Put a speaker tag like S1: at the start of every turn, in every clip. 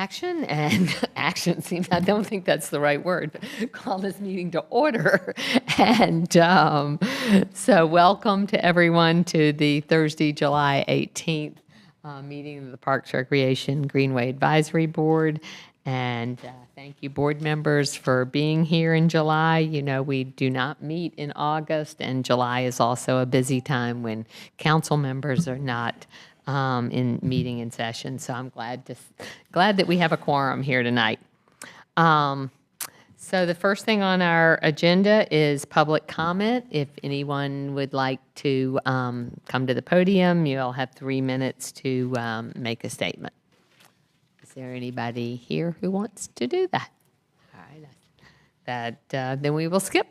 S1: action and action seems, I don't think that's the right word, but call this meeting to order. And so welcome to everyone to the Thursday, July 18th meeting of the Parks Recreation Greenway Advisory Board. And thank you, board members, for being here in July. You know, we do not meet in August, and July is also a busy time when council members are not in meeting in session. So I'm glad that we have a quorum here tonight. So the first thing on our agenda is public comment. If anyone would like to come to the podium, you'll have 3 minutes to make a statement. Is there anybody here who wants to do that? All right, then we will skip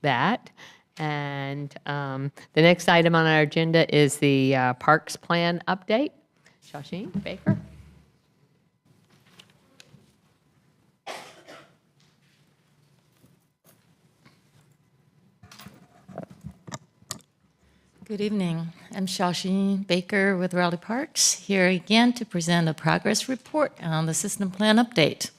S1: that. And the next item on our agenda is the Parks Plan update. Shasheen Baker.
S2: Good evening. I'm Shasheen Baker with Raleigh Parks, here again to present a progress report on the system plan update.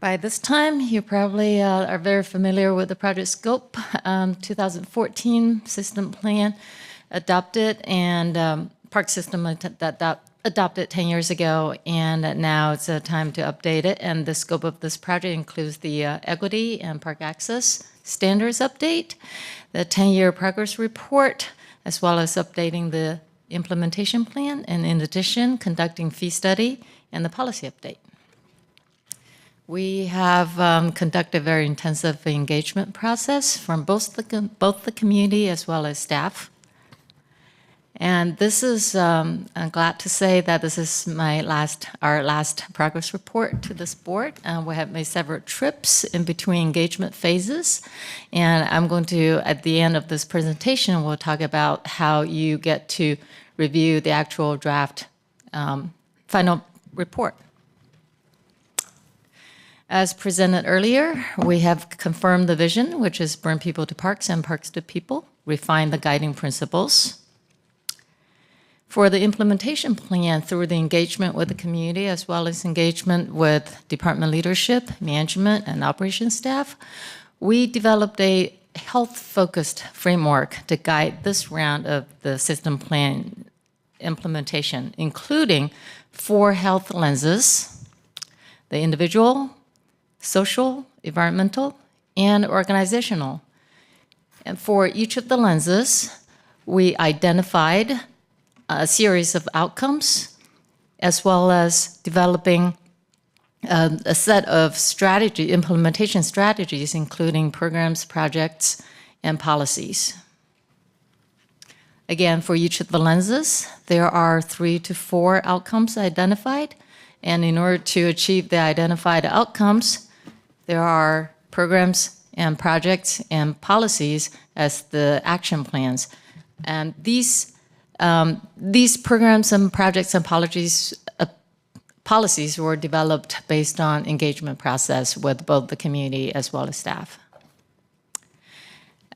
S2: By this time, you probably are very familiar with the project scope. 2014 system plan adopted, and park system that adopted 10 years ago, and now it's time to update it. And the scope of this project includes the equity and park access standards update, the 10-year progress report, as well as updating the implementation plan, and in addition, conducting fee study and the policy update. We have conducted a very intensive engagement process from both the community as well as staff. And this is, I'm glad to say that this is our last progress report to this board. We have made several trips in between engagement phases. And I'm going to, at the end of this presentation, we'll talk about how you get to review the actual draft final report. As presented earlier, we have confirmed the vision, which is bring people to parks and parks to people, refine the guiding principles. For the implementation plan, through the engagement with the community, as well as engagement with department leadership, management, and operations staff, we developed a health-focused framework to guide this round of the system plan implementation, including 4 health lenses: the individual, social, environmental, and organizational. And for each of the lenses, we identified a series of outcomes, as well as developing a set of implementation strategies, including programs, projects, and policies. Again, for each of the lenses, there are 3 to 4 outcomes identified, and in order to achieve the identified outcomes, there are programs and projects and policies as the action plans. And these programs and projects and policies were developed based on engagement process with both the community as well as staff.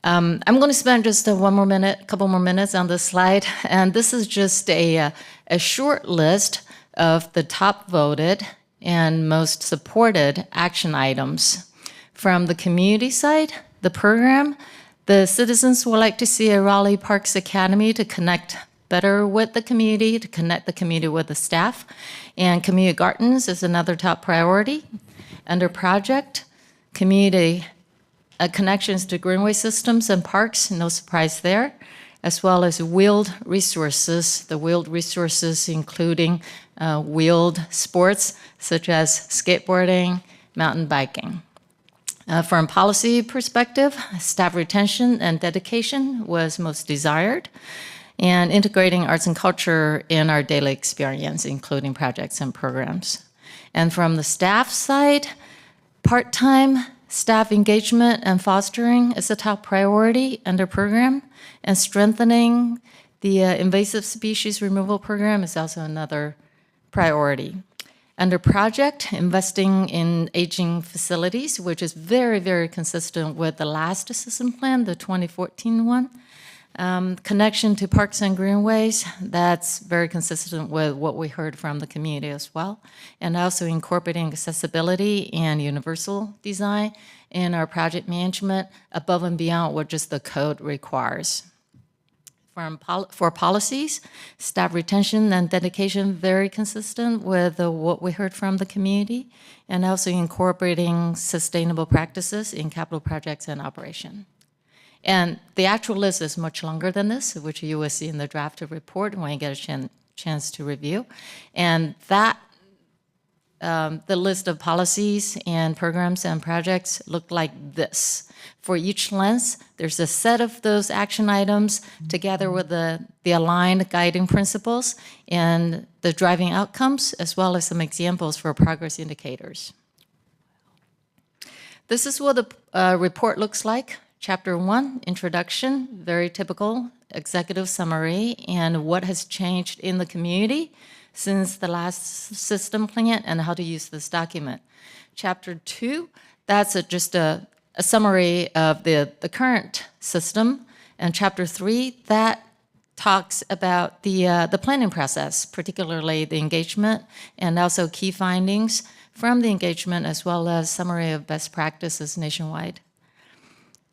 S2: I'm going to spend just a couple more minutes on this slide, and this is just a short list of the top voted and most supported action items. From the community side, the program, the citizens would like to see a Raleigh Parks Academy to connect better with the community, to connect the community with the staff. And community gardens is another top priority. Under project, community connections to Greenway systems and parks, no surprise there, as well as wheeled resources, the wheeled resources including wheeled sports such as skateboarding, mountain biking. From policy perspective, staff retention and dedication was most desired, and integrating arts and culture in our daily experience, including projects and programs. And from the staff side, part-time staff engagement and fostering is a top priority under program, and strengthening the invasive species removal program is also another priority. Under project, investing in aging facilities, which is very, very consistent with the last system plan, the 2014 one. Connection to parks and greenways, that's very consistent with what we heard from the community as well. And also incorporating accessibility and universal design in our project management above and beyond what just the code requires. For policies, staff retention and dedication, very consistent with what we heard from the community, and also incorporating sustainable practices in capital projects and operation. And the actual list is much longer than this, which you will see in the drafted report when you get a chance to review. And that, the list of policies and programs and projects look like this. For each lens, there's a set of those action items together with the aligned guiding principles and the driving outcomes, as well as some examples for progress indicators. This is what the report looks like. Chapter 1, introduction, very typical executive summary, and what has changed in the community since the last system plan and how to use this document. Chapter 2, that's just a summary of the current system. And Chapter 3, that talks about the planning process, particularly the engagement, and also key findings from the engagement, as well as summary of best practices nationwide.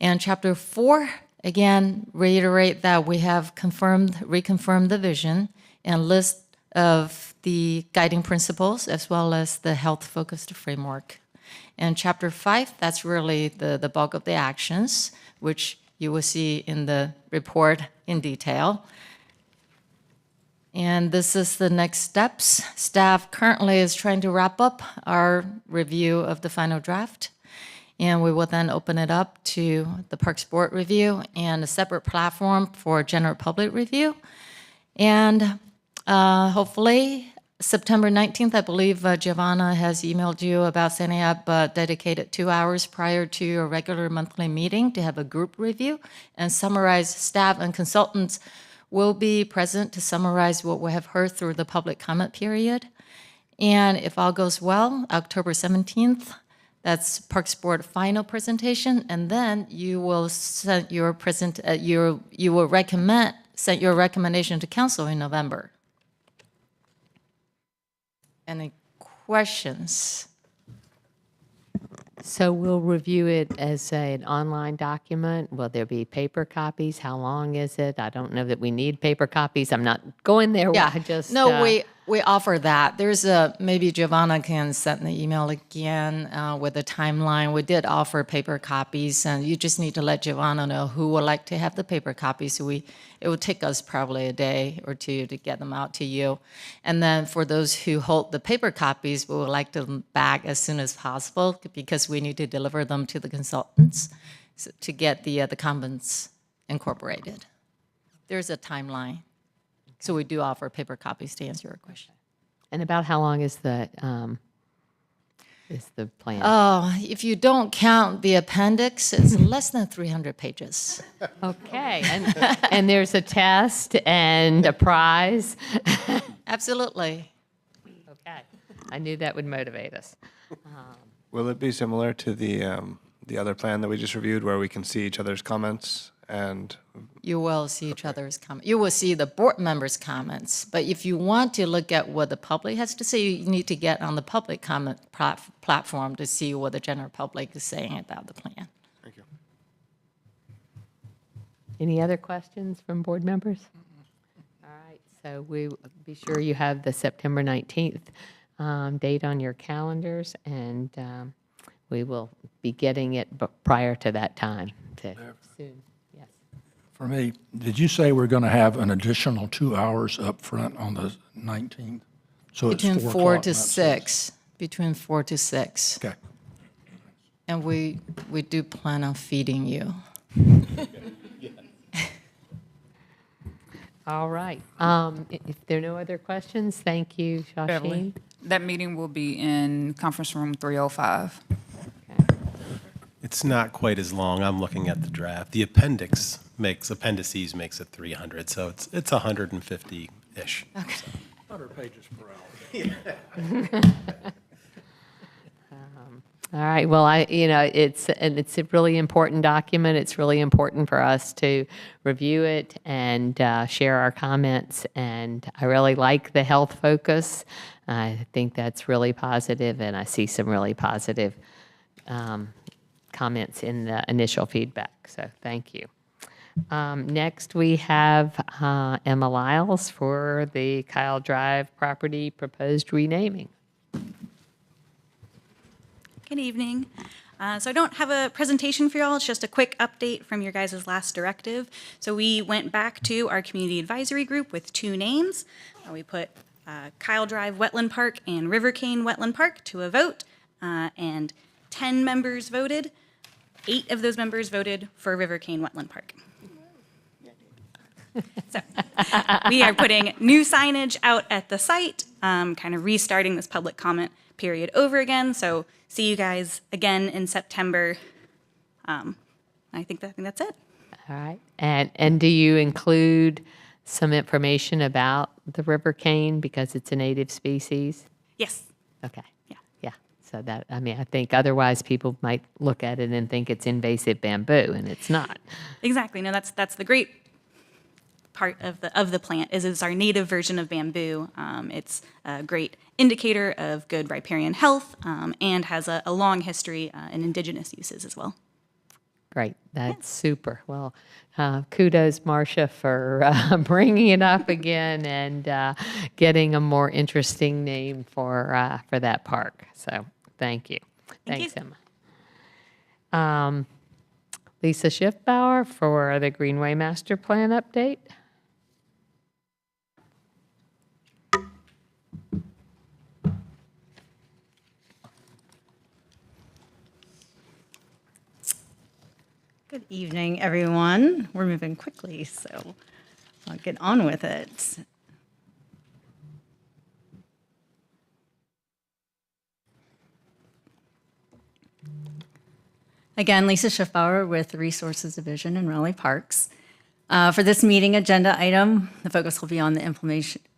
S2: And Chapter 4, again, reiterate that we have reconfirmed the vision and list of the guiding principles, as well as the health-focused framework. And Chapter 5, that's really the bulk of the actions, which you will see in the report in detail. And this is the next steps. Staff currently is trying to wrap up our review of the final draft. And we will then open it up to the Parks Board review and a separate platform for general public review. And hopefully, September 19th, I believe Giovanna has emailed you about setting up a dedicated 2 hours prior to your regular monthly meeting to have a group review and summarize. Staff and consultants will be present to summarize what we have heard through the public comment period. And if all goes well, October 17th, that's Parks Board final presentation, and then you will send your send your recommendation to council in November. Any questions?
S1: So we'll review it as an online document. Will there be paper copies? How long is it? I don't know that we need paper copies. I'm not going there.
S2: Yeah,
S1: I just
S2: no, we offer that. There's maybe Giovanna can send the email again with a timeline. We did offer paper copies, and you just need to let Giovanna know who would like to have the paper copies. So it would take us probably a day or two to get them out to you. And then for those who hold the paper copies, we would like them back as soon as possible because we need to deliver them to the consultants to get the comments incorporated. There's a timeline. So we do offer paper copies to answer your question.
S1: And about how long is the plan?
S2: Oh, if you don't count the appendix, it's less than 300 pages.
S1: Okay, and there's a test and a prize.
S2: Absolutely.
S1: Okay, I knew that would motivate us.
S3: Will it be similar to the other plan that we just reviewed, where we can see each other's comments and?
S2: You will see each other's comments. You will see the board members' comments. But if you want to look at what the public has to say, you need to get on the public comment platform to see what the general public is saying about the plan.
S3: Thank you.
S1: Any other questions from board members? All right, so we be sure you have the September 19th date on your calendars, and we will be getting it prior to that time. Soon. Yes.
S4: For me, did you say we're going to have an additional 2 hours up front on the 19th? So
S2: Between
S4: it's
S2: 4
S4: o'clock,
S2: to
S4: not
S2: 6. Between 4 to 6.
S4: Okay.
S2: And we do plan on feeding you.
S1: All right. If there are no other questions, thank you, Shasheen.
S5: That meeting will be in conference room 305.
S6: It's not quite as long. I'm looking at the draft. The appendices makes it 300, so it's 150-ish.
S2: Okay.
S4: 100 pages per hour.
S1: All right. Well, it's a really important document. It's really important for us to review it and share our comments. And I really like the health focus. I think that's really positive, and I see some really positive comments in the initial feedback. So thank you. Next, we have Emma Lyles for the Kyle Drive property proposed renaming.
S7: Good evening. So I don't have a presentation for y'all. It's just a quick update from your guys' last directive. So we went back to our community advisory group with 2 names. We put Kyle Drive Wetland Park and River Cane Wetland Park to a vote, and 10 members voted. 8 of those members voted for River Cane Wetland Park. So we are putting new signage out at the site, kind of restarting this public comment period over again. So see you guys again in September. I think that's it.
S1: All right. And do you include some information about the river cane because it's a native species?
S7: Yes.
S1: Okay.
S7: Yeah.
S1: Yeah. So that, I think otherwise people might look at it and think it's invasive bamboo, and it's not.
S7: Exactly. No, that's the great part of the plant is it's our native version of bamboo. It's a great indicator of good riparian health, and has a long history in indigenous uses as well.
S1: Great. That's super. Well, kudos, Marcia, for bringing it up again and getting a more interesting name for that park. So thank you. Thanks,
S7: you.
S1: Emma. Lisa Schiffbauer for the Greenway Master Plan update.
S8: Good evening, everyone. We're moving quickly, so I'll get on with it. Again, Lisa Schiffbauer with the Resources Division in Raleigh Parks. For this meeting agenda item, the focus will be on the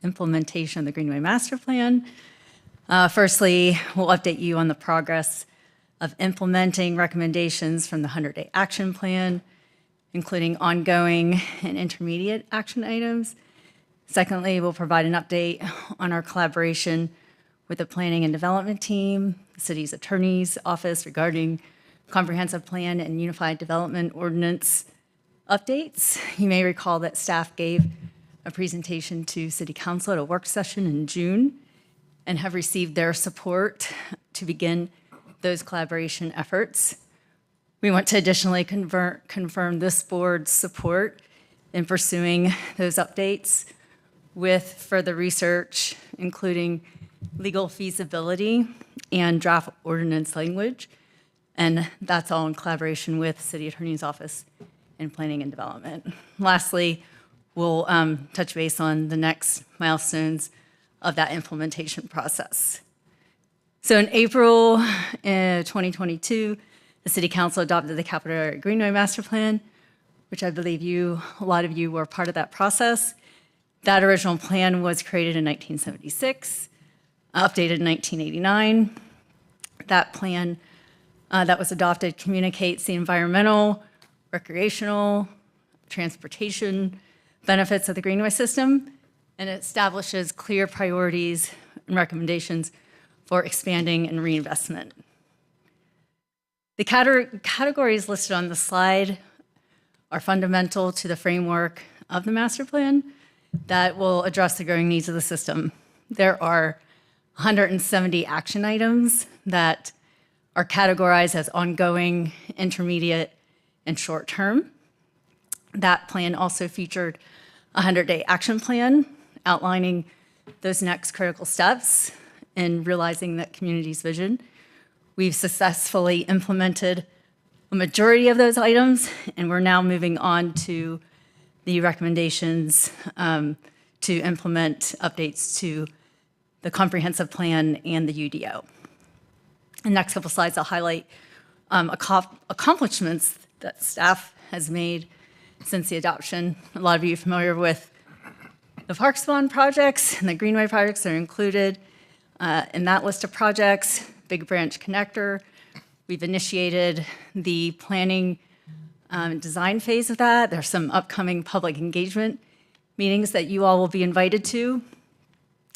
S8: implementation of the Greenway Master Plan. Firstly, we'll update you on the progress of implementing recommendations from the 100-day action plan, including ongoing and intermediate action items. Secondly, we'll provide an update on our collaboration with the planning and development team, the city's attorney's office regarding comprehensive plan and unified development ordinance updates. You may recall that staff gave a presentation to City Council at a work session in June and have received their support to begin those collaboration efforts. We want to additionally confirm this board's support in pursuing those updates with further research, including legal feasibility and draft ordinance language. And that's all in collaboration with City Attorney's Office and Planning and Development. Lastly, we'll touch base on the next milestones of that implementation process. So in April 2022, the City Council adopted the Capital Area Greenway Master Plan, which I believe a lot of you were part of that process. That original plan was created in 1976, updated in 1989. That plan that was adopted communicates the environmental, recreational, transportation benefits of the Greenway system, and it establishes clear priorities and recommendations for expanding and reinvestment. The categories listed on the slide are fundamental to the framework of the master plan that will address the growing needs of the system. There are 170 action items that are categorized as ongoing, intermediate, and short-term. That plan also featured a 100-day action plan outlining those next critical steps in realizing that community's vision. We've successfully implemented a majority of those items, and we're now moving on to the recommendations to implement updates to the comprehensive plan and the UDO. In the next couple slides, I'll highlight accomplishments that staff has made since the adoption. A lot of you are familiar with the Parks Bond projects and the Greenway projects that are included in that list of projects. Big Branch Connector We've initiated the planning and design phase of that. There's some upcoming public engagement meetings that you all will be invited to.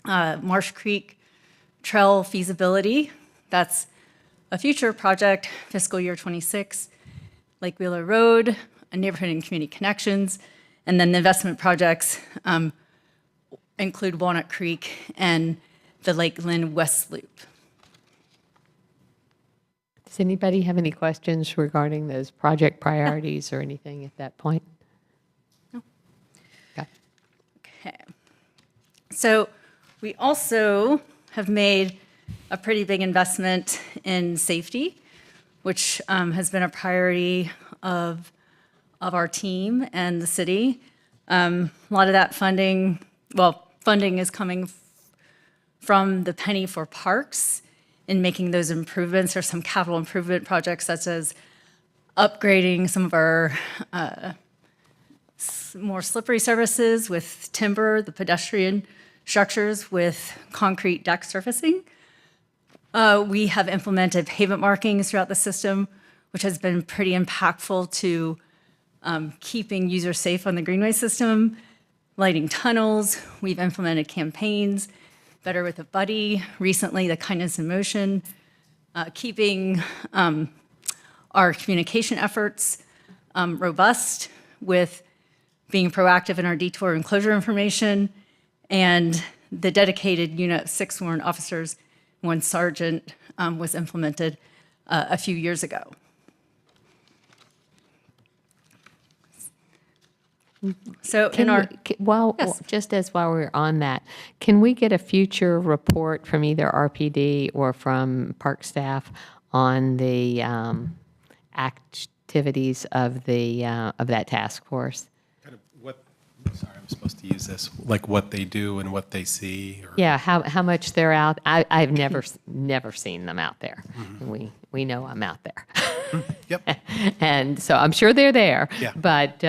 S8: Marsh Creek Trail feasibility, that's a future project, fiscal year 26. Lake Wheeler Road, a neighborhood and community connections, and then the investment projects include Walnut Creek and the Lakeland West Loop.
S1: Does anybody have any questions regarding those project priorities or anything at that point?
S8: No.
S1: Okay.
S8: Okay. So we also have made a pretty big investment in safety, which has been a priority of our team and the city. A lot of that funding is coming from the penny for parks in making those improvements. There's some capital improvement projects such as upgrading some of our more slippery surfaces with timber, the pedestrian structures with concrete deck surfacing. We have implemented pavement markings throughout the system, which has been pretty impactful to keeping users safe on the Greenway system, lighting tunnels. We've implemented campaigns, Better with a Buddy, recently the Kindness in Motion, keeping our communication efforts robust with being proactive in our detour and closure information, and the dedicated unit of 6 sworn officers, 1 sergeant was implemented a few years ago. So in our Yes.
S1: Just while we're on that, can we get a future report from either RPD or from park staff on the activities of that task force?
S6: Kind of what, sorry, I'm supposed to use this, like what they do and what they see? Or,
S1: Yeah, how much they're out. I've never seen them out there. Mm-hmm. We know I'm out there.
S6: Yep.
S1: And so I'm sure they're there.
S6: Yeah.
S1: But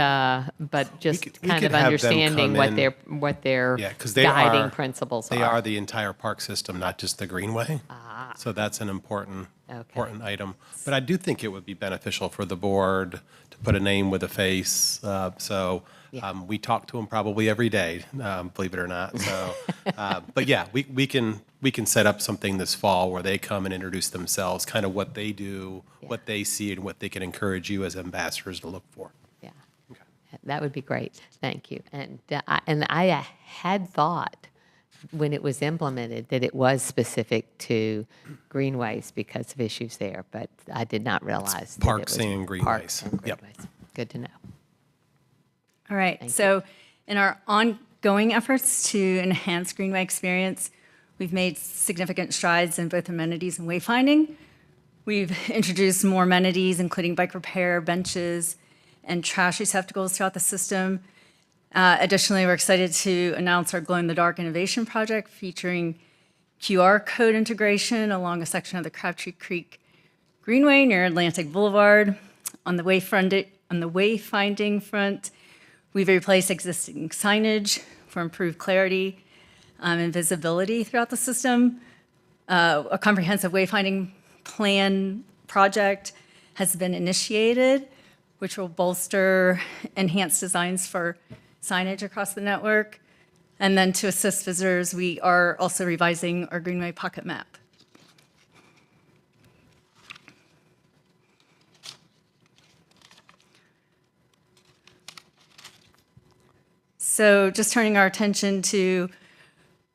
S1: just
S6: we
S1: kind
S6: could
S1: of
S6: have them
S1: understanding
S6: come
S1: what their
S6: Yeah, because
S1: guiding principles
S6: they
S1: are.
S6: are the entire park system, not just the Greenway. So that's an important item. But I do think it would be beneficial for the board to put a name with a face. We talk to them probably every day, believe it or not. So, but yeah, we can set up something this fall where they come and introduce themselves, kind of what they do, what they see, and what they can encourage you as ambassadors to look for.
S1: Yeah, that would be great. Thank you. And I had thought when it was implemented that it was specific to Greenways because of issues there, but I did not realize that
S6: Parks
S1: it was
S6: and Greenways.
S1: Parks and
S6: Yep.
S1: Greenways. Good to know.
S8: All right, so in our ongoing efforts to enhance Greenway experience, we've made significant strides in both amenities and wayfinding. We've introduced more amenities, including bike repair, benches, and trash receptacles throughout the system. Additionally, we're excited to announce our glow-in-the-dark innovation project featuring QR code integration along a section of the Crabtree Creek Greenway near Atlantic Boulevard. On the wayfinding front, we've replaced existing signage for improved clarity and visibility throughout the system. A comprehensive wayfinding plan project has been initiated, which will bolster enhanced designs for signage across the network. And then to assist visitors, we are also revising our Greenway Pocket Map. So just turning our attention to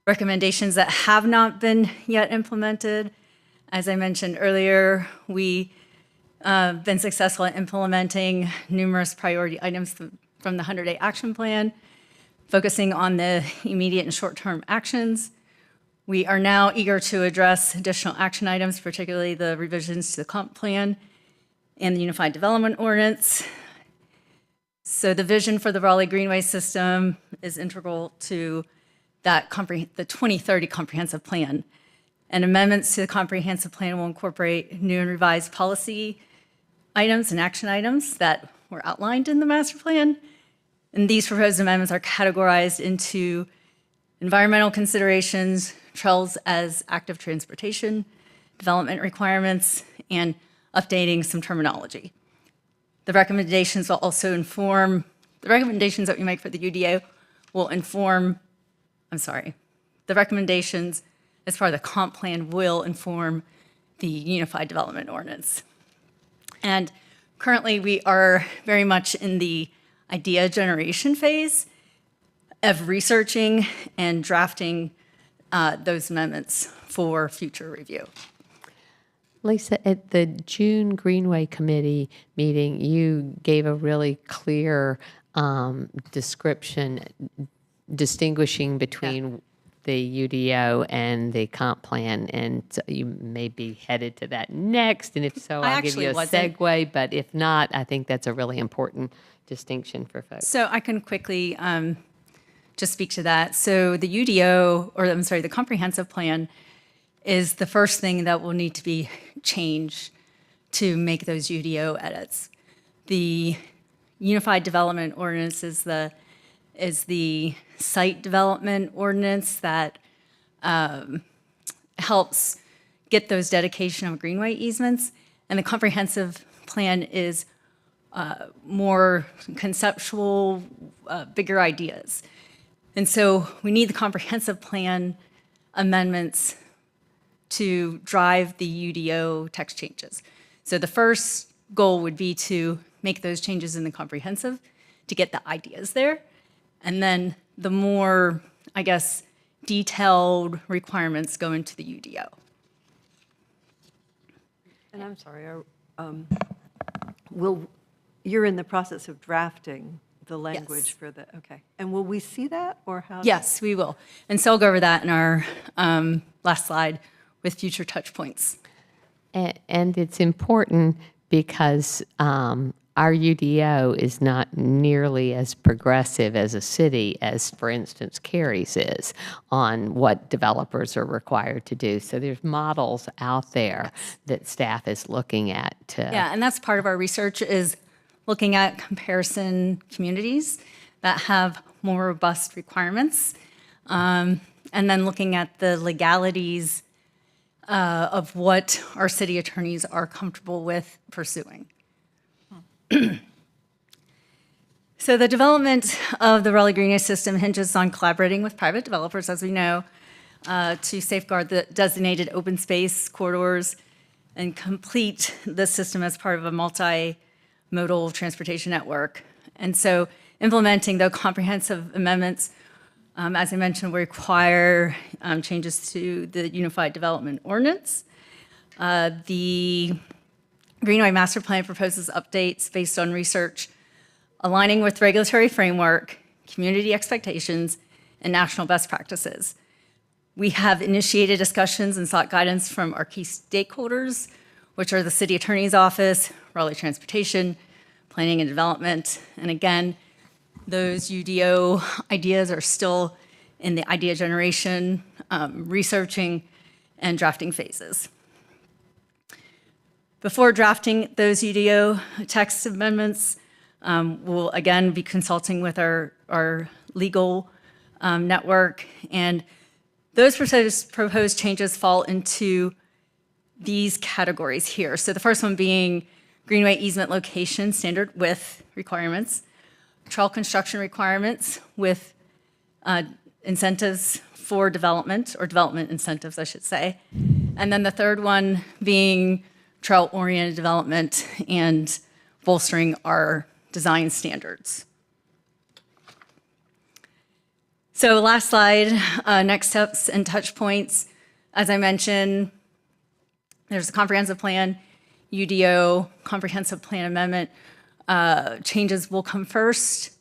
S8: recommendations that have not been yet implemented. As I mentioned earlier, we been successful in implementing numerous priority items from the 100-day action plan, focusing on the immediate and short-term actions. We are now eager to address additional action items, particularly the revisions to the comp plan and the Unified Development Ordinance. So the vision for the Raleigh Greenway system is integral to that the 2030 comprehensive plan. And amendments to the comprehensive plan will incorporate new and revised policy items and action items that were outlined in the master plan. And these proposed amendments are categorized into environmental considerations, trails as active transportation, development requirements, and updating some terminology. The recommendations will also inform, the recommendations that we make for the UDO will inform, the recommendations as part of the comp plan will inform the Unified Development Ordinance. And currently, we are very much in the idea generation phase of researching and drafting those amendments for future review.
S1: Lisa, at the June Greenway Committee meeting, you gave a really clear description distinguishing between the UDO and the comp plan, and so you may be headed to that next, and if so, I'll give you a segue, but if not, I think that's a really important distinction for folks.
S8: So I can quickly just speak to that. So the UDO, or I'm sorry, the comprehensive plan is the first thing that will need to be changed to make those UDO edits. The Unified Development Ordinance is the site development ordinance that helps get those dedication of greenway easements, and the comprehensive plan is more conceptual, bigger ideas. And so we need the comprehensive plan amendments to drive the UDO text changes. So the first goal would be to make those changes in the comprehensive to get the ideas there. And then the more, I guess, detailed requirements go into the UDO.
S9: And I'm sorry, you're in the process of drafting the language for the, okay. And will we see that, or how?
S8: Yes, we will. And so I'll go over that in our last slide with future touch points.
S1: And it's important because our UDO is not nearly as progressive as a city as, for instance, Cary's is on what developers are required to do. So there's models out there that staff is looking at.
S8: Yeah, and that's part of our research is looking at comparison communities that have more robust requirements, and then looking at the legalities of what our city attorneys are comfortable with pursuing. So the development of the Raleigh Greenway system hinges on collaborating with private developers, as we know, to safeguard the designated open space corridors and complete the system as part of a multimodal transportation network. And so implementing the comprehensive amendments, as I mentioned, will require changes to the Unified Development Ordinance. The Greenway Master Plan proposes updates based on research aligning with regulatory framework, community expectations, and national best practices. We have initiated discussions and sought guidance from our key stakeholders, which are the City Attorney's Office, Raleigh Transportation, Planning and Development. And again, those UDO ideas are still in the idea generation, researching, and drafting phases. Before drafting those UDO text amendments, we'll again be consulting with our legal network, and those proposed changes fall into these categories here. So the first one being Greenway easement location standard width requirements, trail construction requirements with incentives for development, or development incentives, I should say. And then the third one being trail-oriented development and bolstering our design standards. So last slide, next steps and touch points. As I mentioned, there's a comprehensive plan, UDO, comprehensive plan amendment. Changes will come first.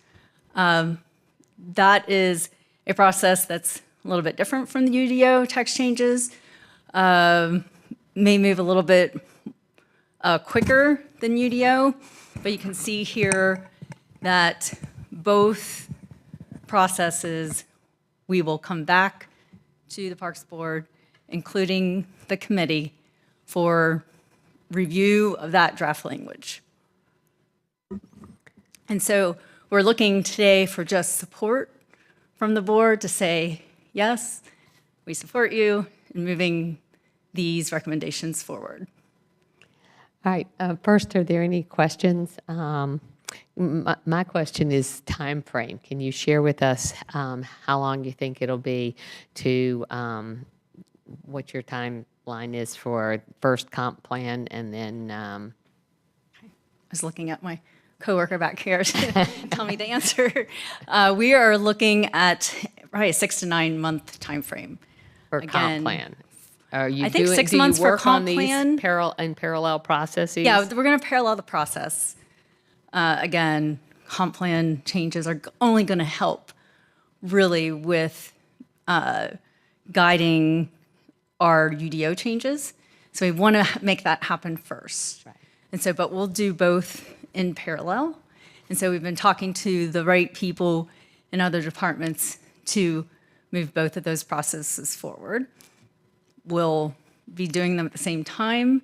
S8: That is a process that's a little bit different from the UDO text changes. May move a little bit quicker than UDO, but you can see here that both processes, we will come back to the Parks Board, including the committee, for review of that draft language. And so we're looking today for just support from the board to say, yes, we support you in moving these recommendations forward.
S1: All right, first, are there any questions? My question is time frame. Can you share with us how long you think it'll be to, what your timeline is for first comp plan and then,
S8: I was looking at my coworker back here to tell me the answer. We are looking at probably a 6 to 9 month timeframe.
S1: for comp
S8: Again,
S1: plan? Are you
S8: I think
S1: doing,
S8: 6
S1: do you
S8: months for
S1: work on
S8: comp
S1: these
S8: plan.
S1: in parallel processes?
S8: Yeah, we're going to parallel the process. Again, comp plan changes are only going to help really with guiding our UDO changes. So we want to make that happen first.
S1: Right.
S8: And so, but we'll do both in parallel. And so we've been talking to the right people in other departments to move both of those processes forward. We'll be doing them at the same time.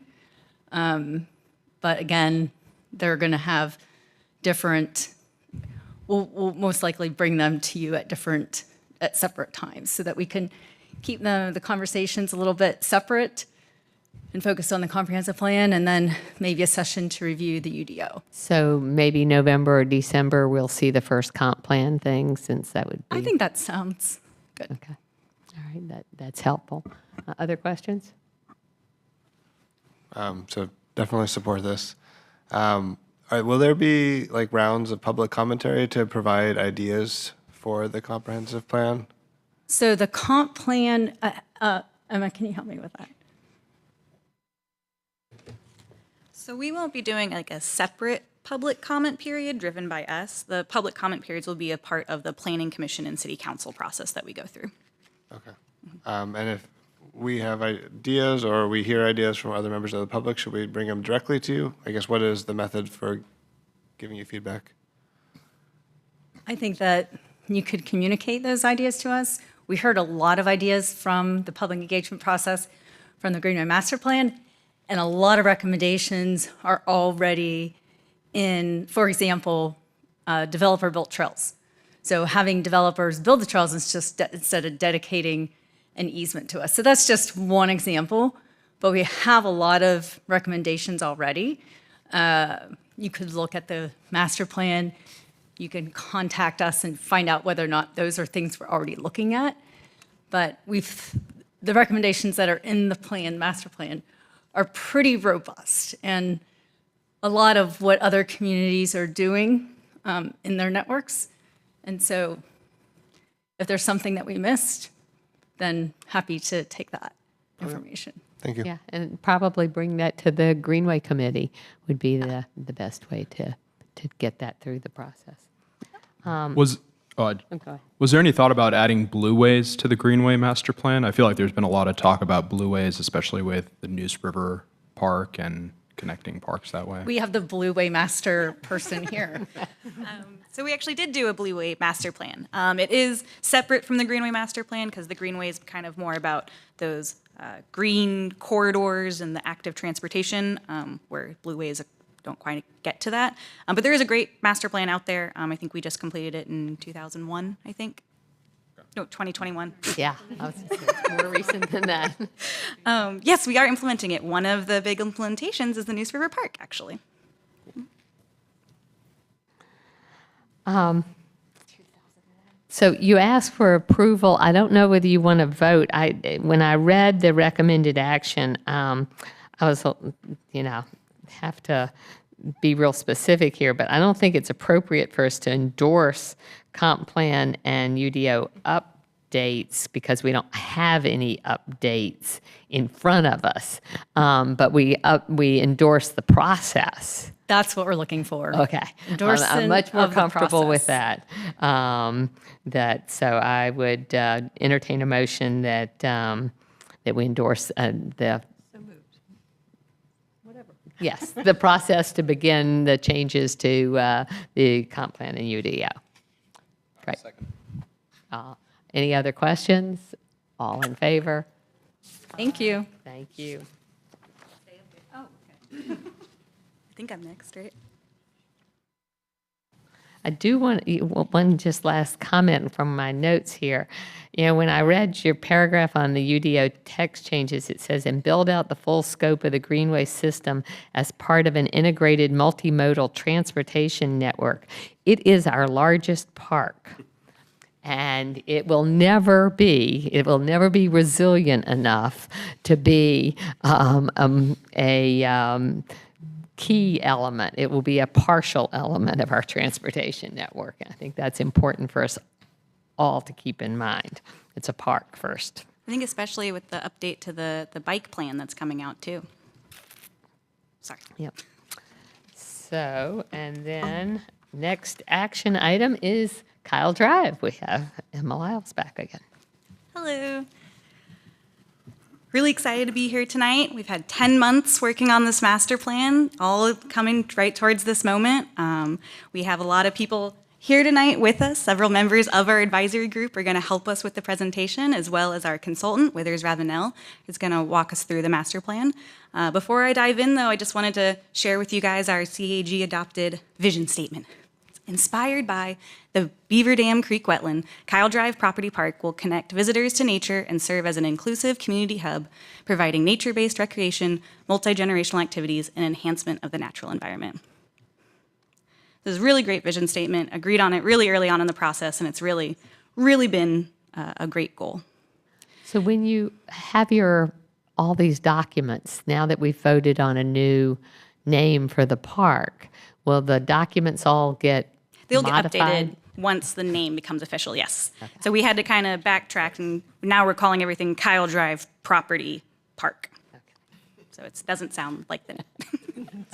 S8: But again, they're going to have different, we'll most likely bring them to you at separate times so that we can keep the conversations a little bit separate and focus on the comprehensive plan, and then maybe a session to review the UDO.
S1: So maybe November or December, we'll see the first comp plan thing, since that would be.
S8: I think that sounds good.
S1: Okay. All right, that's helpful. Other questions?
S3: So definitely support this. All right, will there be like rounds of public commentary to provide ideas for the comprehensive plan?
S8: So the comp plan, Emma, can you help me with that?
S7: So we won't be doing like a separate public comment period driven by us. The public comment periods will be a part of the Planning Commission and City Council process that we go through.
S3: Okay. And if we have ideas or we hear ideas from other members of the public, should we bring them directly to you? I guess what is the method for giving you feedback?
S8: I think that you could communicate those ideas to us. We heard a lot of ideas from the public engagement process, from the Greenway Master Plan, and a lot of recommendations are already in, for example, developer-built trails. So having developers build the trails is just instead of dedicating an easement to us. So that's just one example, but we have a lot of recommendations already. You could look at the master plan. You can contact us and find out whether or not those are things we're already looking at. But the recommendations that are in the master plan are pretty robust, and a lot of what other communities are doing in their networks. And so if there's something that we missed, then happy to take that information.
S3: Thank you.
S1: Yeah, and probably bring that to the Greenway Committee would be the best way to get that through the process. Okay.
S10: Was there any thought about adding Blueways to the Greenway Master Plan? I feel like there's been a lot of talk about Blueways, especially with the Neuse River Park and connecting parks that way.
S8: We have the Blueway master person here.
S7: So we actually did do a Blueway master plan. It is separate from the Greenway master plan because the Greenway is kind of more about those green corridors and the active transportation, where Blueways don't quite get to that. But there is a great master plan out there. I think we just completed it in 2001, I think. No, 2021.
S1: Yeah, I was just saying, it's more recent than that.
S7: Yes, we are implementing it. One of the big implementations is the Neuse River Park, actually.
S1: So you asked for approval. I don't know whether you want to vote. When I read the recommended action, I was, have to be real specific here, but I don't think it's appropriate for us to endorse comp plan and UDO updates because we don't have any updates in front of us. But we endorse the process.
S8: That's what we're looking for.
S1: Okay.
S8: Endorsement
S1: I'm much more
S8: of the
S1: comfortable with
S8: process.
S1: that. So I would entertain a motion that we endorse the. Yes, the process to begin the changes to the comp plan and UDO. Great. Any other questions? All in favor?
S8: Thank you.
S1: Thank you.
S7: Oh, okay. I think I'm next, right?
S1: I do want one just last comment from my notes here. You know, when I read your paragraph on the UDO text changes, it says, and build out the full scope of the Greenway system as part of an integrated multimodal transportation network. It is our largest park. And it will never be resilient enough to be a key element. It will be a partial element of our transportation network. I think that's important for us all to keep in mind. It's a park first.
S7: I think especially with the update to the bike plan that's coming out too. Sorry.
S1: Yep. So, and then next action item is Kyle Drive. We have Emma Lyles back again.
S7: Hello. Really excited to be here tonight. We've had 10 months working on this master plan, all coming right towards this moment. We have a lot of people here tonight with us. Several members of our advisory group are going to help us with the presentation, as well as our consultant, Withers Ravenel, is going to walk us through the master plan. Before I dive in, though, I just wanted to share with you guys our CAG adopted vision statement. Inspired by the Beaver Dam Creek Wetland, Kyle Drive Property Park will connect visitors to nature and serve as an inclusive community hub, providing nature-based recreation, multi-generational activities, and enhancement of the natural environment. This is a really great vision statement, agreed on it really early on in the process, and it's really, really been a great goal.
S1: So when you have all these documents, now that we've voted on a new name for the park, will the documents all get
S7: They'll
S1: modified?
S7: get updated once the name becomes official, yes. Okay. So we had to kind of backtrack, and now we're calling everything Kyle Drive Property Park. Okay. So it doesn't sound like the name.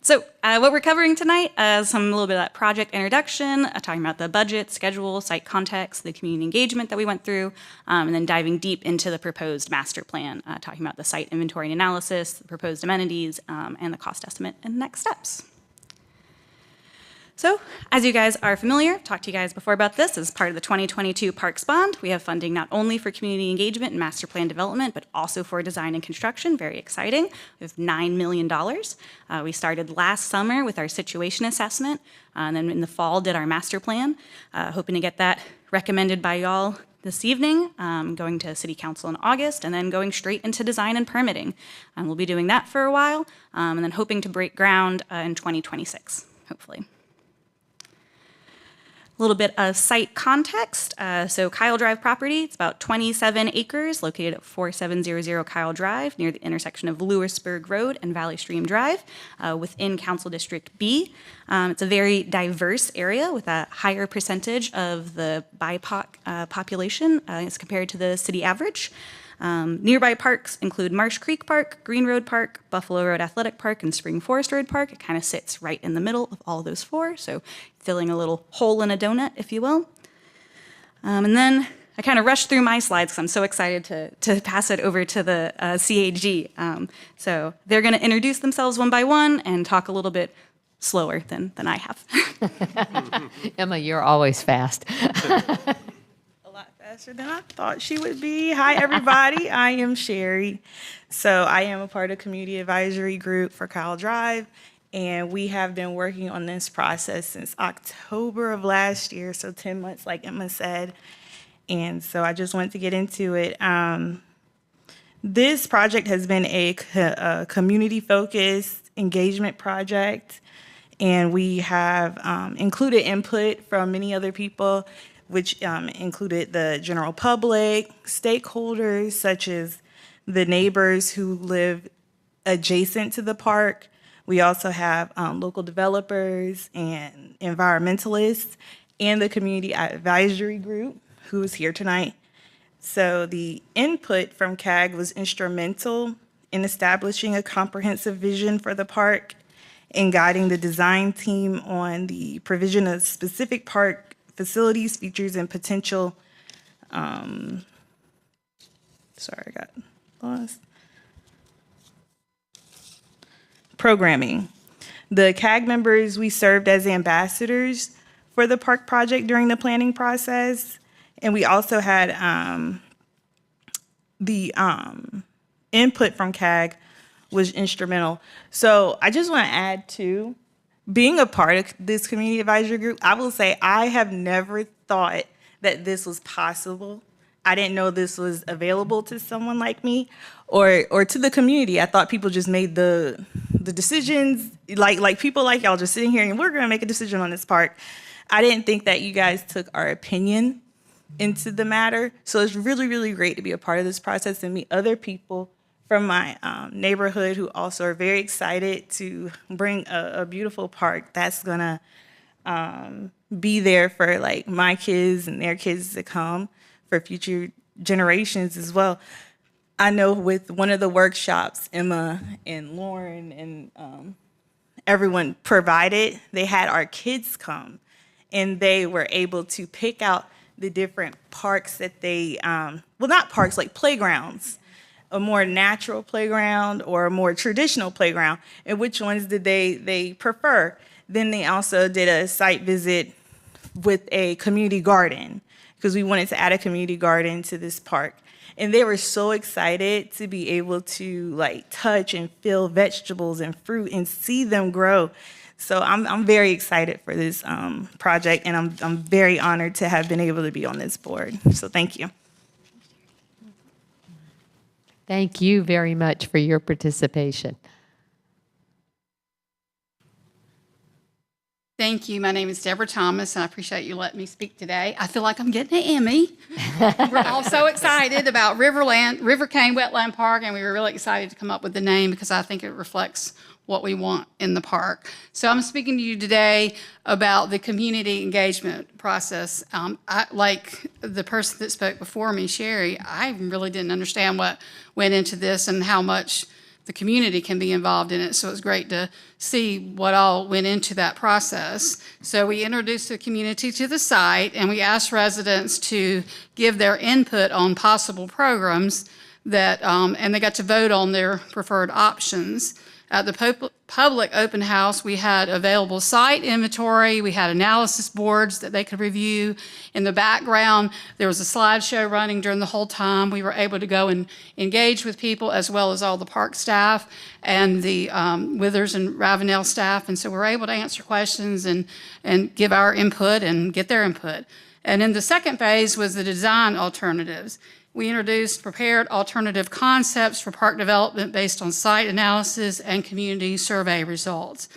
S7: So what we're covering tonight is a little bit of that project introduction, talking about the budget, schedule, site context, the community engagement that we went through, and then diving deep into the proposed master plan, talking about the site inventory and analysis, the proposed amenities, and the cost estimate and next steps. So, as you guys are familiar, I've talked to you guys before about this. As part of the 2022 Parks Bond, we have funding not only for community engagement and master plan development, but also for design and construction. Very exciting. We have $9 million. We started last summer with our situation assessment, and then in the fall did our master plan, hoping to get that recommended by y'all this evening, going to City Council in August, and then going straight into design and permitting. And we'll be doing that for a while, and then hoping to break ground in 2026, hopefully. A little bit of site context. So Kyle Drive property, it's about 27 acres located at 4700 Kyle Drive near the intersection of Lewisburg Road and Valley Stream Drive within Council District B. It's a very diverse area with a higher percentage of the BIPOC population as compared to the city average. Nearby parks include Marsh Creek Park, Green Road Park, Buffalo Road Athletic Park, and Spring Forest Road Park. It kind of sits right in the middle of all those four, so filling a little hole in a donut, if you will. And then I kind of rushed through my slides because I'm so excited to pass it over to the CAG. So they're going to introduce themselves one by one and talk a little bit slower than I have.
S1: Emma, you're always fast.
S11: Faster than I thought she would be. Hi, everybody. I am Sherry. So I am a part of Community Advisory Group for Kyle Drive, and we have been working on this process since October of last year, so 10 months, like Emma said. And so I just wanted to get into it. This project has been a community-focused engagement project, and we have included input from many other people, which included the general public, stakeholders such as the neighbors who live adjacent to the park. We also have local developers and environmentalists and the community advisory group who is here tonight. So the input from CAG was instrumental in establishing a comprehensive vision for the park and guiding the design team on the provision of specific park facilities, features, and potential, sorry, I got lost. Programming. The CAG members, we served as ambassadors for the park project during the planning process, and we also had the input from CAG was instrumental. So I just want to add too being a part of this community advisory group, I will say I have never thought that this was possible. I didn't know this was available to someone like me or to the community. I thought people just made the decisions, like people like y'all just sitting here and we're going to make a decision on this park. I didn't think that you guys took our opinion into the matter. So it's really, really great to be a part of this process and meet other people from my neighborhood who also are very excited to bring a beautiful park that's gonna be there for like my kids and their kids to come for future generations as well. I know with one of the workshops, Emma and Lauren and everyone provided, they had our kids come and they were able to pick out the different parks that they, well, not parks, like playgrounds, a more natural playground or a more traditional playground, and which ones did they prefer. Then they also did a site visit with a community garden because we wanted to add a community garden to this park. And they were so excited to be able to like touch and feel vegetables and fruit and see them grow. So I'm very excited for this project, and I'm very honored to have been able to be on this board. So thank you.
S1: Thank you very much for your participation.
S12: Thank you. My name is Deborah Thomas, and I appreciate you letting me speak today. I feel like I'm getting an Emmy. We're all so excited about River Cane Wetland Park, and we were really excited to come up with the name because I think it reflects what we want in the park. So I'm speaking to you today about the community engagement process. Like the person that spoke before me, Sherry, I really didn't understand what went into this and how much the community can be involved in it. So it's great to see what all went into that process. So we introduced the community to the site, and we asked residents to give their input on possible programs that, and they got to vote on their preferred options. At the public open house, we had available site inventory. We had analysis boards that they could review. In the background, there was a slideshow running during the whole time. We were able to go and engage with people as well as all the park staff and the Withers and Ravenel staff. And so we were able to answer questions and give our input and get their input. And in the second phase was the design alternatives. We introduced prepared alternative concepts for park development based on site analysis and community survey results.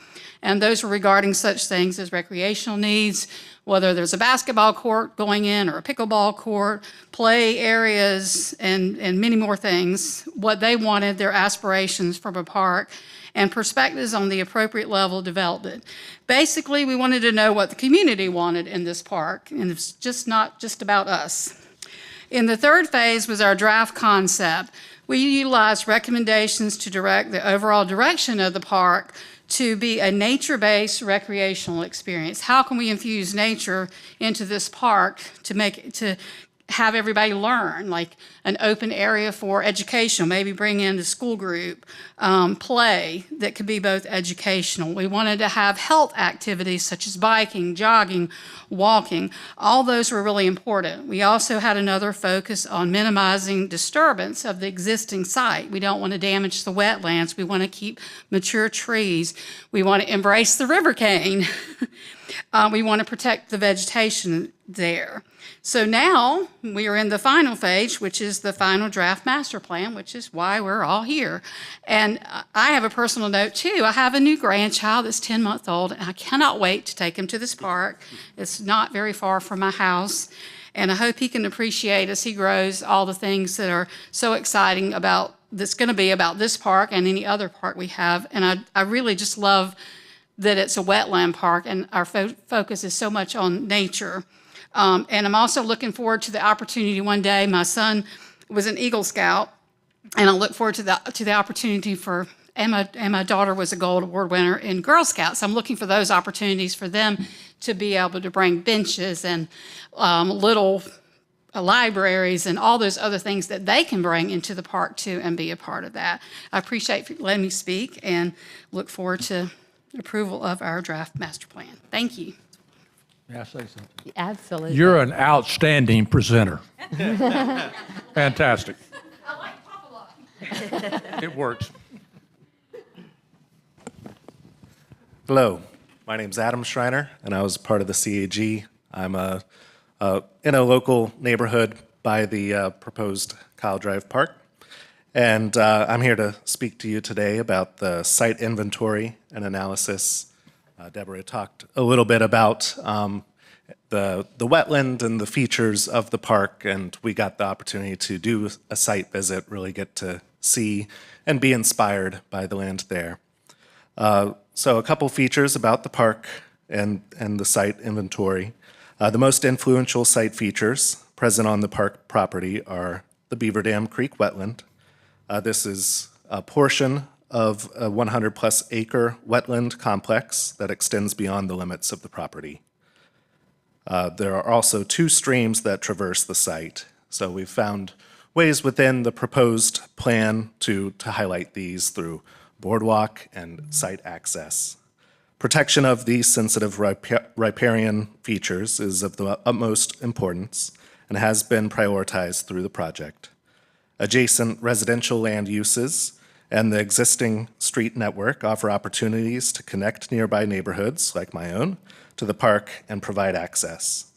S12: And those were regarding such things as recreational needs, whether there's a basketball court going in or a pickleball court, play areas, and many more things, what they wanted, their aspirations from a park, and perspectives on the appropriate level of development. Basically, we wanted to know what the community wanted in this park, and it's just not just about us. In the third phase was our draft concept. We utilized recommendations to direct the overall direction of the park to be a nature-based recreational experience. How can we infuse nature into this park to have everybody learn, like an open area for education, maybe bring in a school group, play that could be both educational. We wanted to have health activities such as biking, jogging, walking. All those were really important. We also had another focus on minimizing disturbance of the existing site. We don't want to damage the wetlands. We want to keep mature trees. We want to embrace the river cane. We want to protect the vegetation there. So now we are in the final phase, which is the final draft master plan, which is why we're all here. And I have a personal note too. I have a new grandchild that's 10 months old, and I cannot wait to take him to this park. It's not very far from my house. And I hope he can appreciate as he grows all the things that are so exciting about, that's going to be about this park and any other park we have. And I really just love that it's a wetland park and our focus is so much on nature. And I'm also looking forward to the opportunity one day. My son was an Eagle Scout, and I look forward to the opportunity for, and my daughter was a Gold Award winner in Girl Scouts. I'm looking for those opportunities for them to be able to bring benches and little libraries and all those other things that they can bring into the park too and be a part of that. I appreciate you letting me speak and look forward to approval of our draft master plan. Thank you.
S4: May I say something?
S1: Absolutely.
S4: You're an outstanding presenter. Fantastic.
S12: I like to talk a lot.
S4: It works.
S13: Hello. My name's Adam Schreiner, and I was part of the CAG. I'm in a local neighborhood by the proposed Kyle Drive Park. And I'm here to speak to you today about the site inventory and analysis. Deborah talked a little bit about the wetland and the features of the park, and we got the opportunity to do a site visit, really get to see and be inspired by the land there. So a couple features about the park and the site inventory. The most influential site features present on the park property are the Beaver Dam Creek wetland. This is a portion of a 100-plus acre wetland complex that extends beyond the limits of the property. There are also 2 streams that traverse the site. So we've found ways within the proposed plan to highlight these through boardwalk and site access. Protection of these sensitive riparian features is of the utmost importance and has been prioritized through the project. Adjacent residential land uses and the existing street network offer opportunities to connect nearby neighborhoods, like my own, to the park and provide access.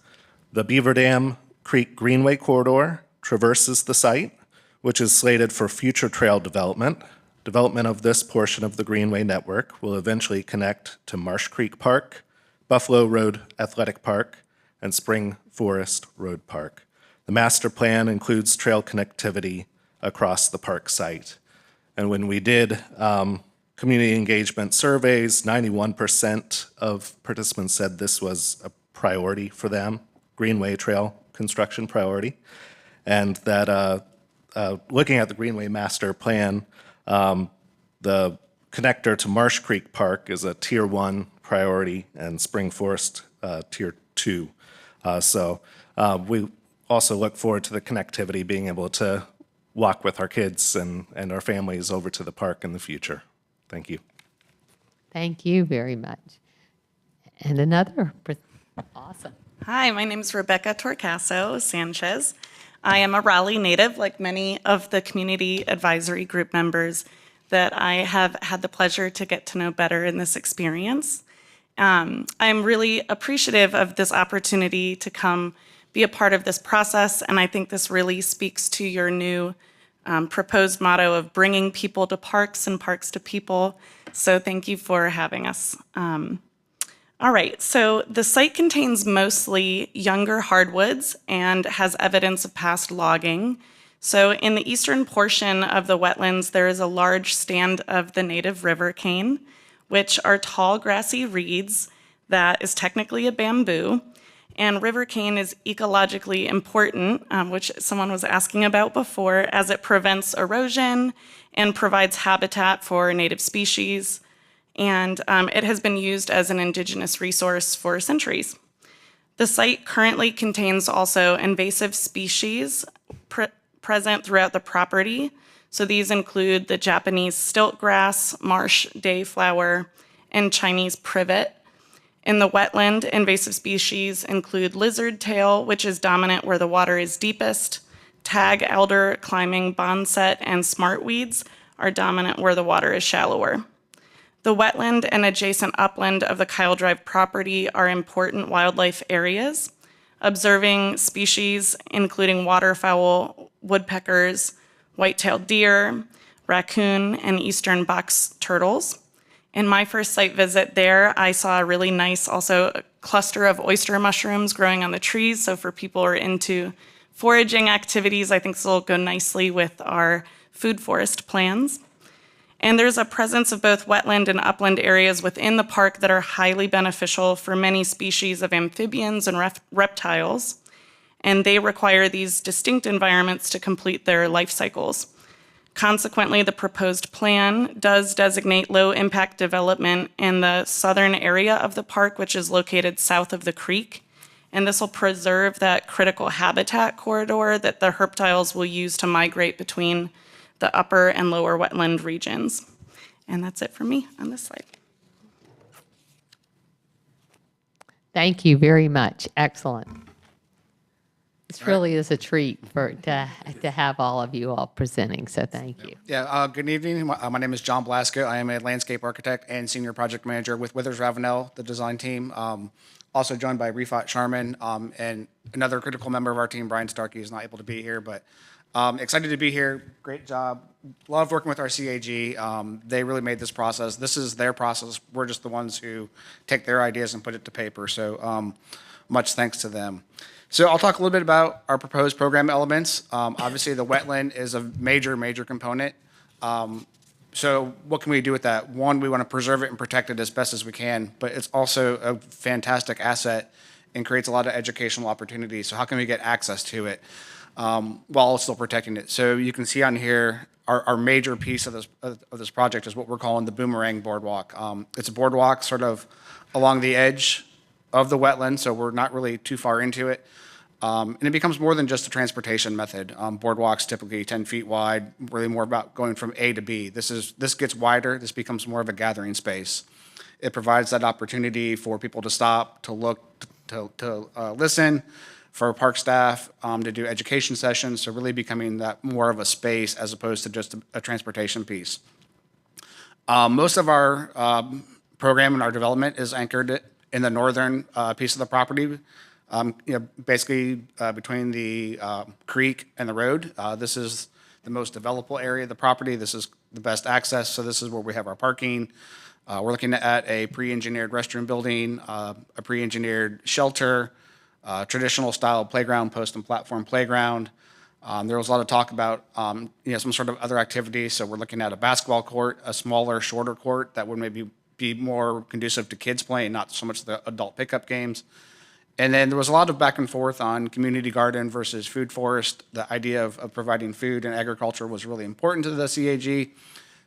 S13: The Beaver Dam Creek Greenway corridor traverses the site, which is slated for future trail development. Development of this portion of the Greenway network will eventually connect to Marsh Creek Park, Buffalo Road Athletic Park, and Spring Forest Road Park. The master plan includes trail connectivity across the park site. And when we did community engagement surveys, 91% of participants said this was a priority for them, Greenway trail construction priority. And that looking at the Greenway master plan, the connector to Marsh Creek Park is a Tier 1 priority and Spring Forest Tier 2. So we also look forward to the connectivity, being able to walk with our kids and our families over to the park in the future. Thank you.
S1: Thank you very much. And another, awesome.
S14: Hi, my name is Rebecca Torcaso Sanchez. I am a Raleigh native, like many of the community advisory group members that I have had the pleasure to get to know better in this experience. I'm really appreciative of this opportunity to come be a part of this process, and I think this really speaks to your new proposed motto of bringing people to parks and parks to people. So thank you for having us. All right, so the site contains mostly younger hardwoods and has evidence of past logging. So in the eastern portion of the wetlands, there is a large stand of the native river cane, which are tall grassy reeds that is technically a bamboo. And river cane is ecologically important, which someone was asking about before, as it prevents erosion and provides habitat for native species. And it has been used as an indigenous resource for centuries. The site currently contains also invasive species present throughout the property. So these include the Japanese stiltgrass, marsh dayflower, and Chinese privet. In the wetland, invasive species include lizard tail, which is dominant where the water is deepest. Tag alder, climbing boneset, and smartweeds are dominant where the water is shallower. The wetland and adjacent upland of the Kyle Drive property are important wildlife areas. Observing species including waterfowl, woodpeckers, white-tailed deer, raccoon, and eastern box turtles. In my first site visit there, I saw a really nice also cluster of oyster mushrooms growing on the trees. So for people who are into foraging activities, I think this will go nicely with our food forest plans. And there's a presence of both wetland and upland areas within the park that are highly beneficial for many species of amphibians and reptiles. And they require these distinct environments to complete their life cycles. Consequently, the proposed plan does designate low-impact development in the southern area of the park, which is located south of the creek. And this will preserve that critical habitat corridor that the herptiles will use to migrate between the upper and lower wetland regions. And that's it for me on this slide.
S1: Thank you very much. Excellent. This really is a treat to have all of you all presenting, so thank you.
S15: Yeah, good evening. My name is John Blasco. I am a landscape architect and senior project manager with Withers Ravenel, the design team. Also joined by Rifat Sharman and another critical member of our team, Brian Starkey, is not able to be here, but excited to be here. Great job. Love working with our CAG. They really made this process. This is their process. We're just the ones who take their ideas and put it to paper. So much thanks to them. So I'll talk a little bit about our proposed program elements. Obviously, the wetland is a major component. So what can we do with that? One, we want to preserve it and protect it as best as we can, but it's also a fantastic asset and creates a lot of educational opportunities. So how can we get access to it while still protecting it? So you can see on here, our major piece of this project is what we're calling the Boomerang Boardwalk. It's a boardwalk sort of along the edge of the wetland, so we're not really too far into it. And it becomes more than just a transportation method. Boardwalks typically 10 feet wide, really more about going from A to B. This gets wider. This becomes more of a gathering space. It provides that opportunity for people to stop, to look, to listen, for park staff to do education sessions, so really becoming that more of a space as opposed to just a transportation piece. Most of our program and our development is anchored in the northern piece of the property, basically between the creek and the road. This is the most developable area of the property. This is the best access, so this is where we have our parking. We're looking at a pre-engineered restroom building, a pre-engineered shelter, traditional style playground, post and platform playground. There was a lot of talk about some sort of other activities, so we're looking at a basketball court, a smaller, shorter court that would maybe be more conducive to kids playing, not so much the adult pickup games. And then there was a lot of back and forth on community garden versus food forest. The idea of providing food and agriculture was really important to the CAG.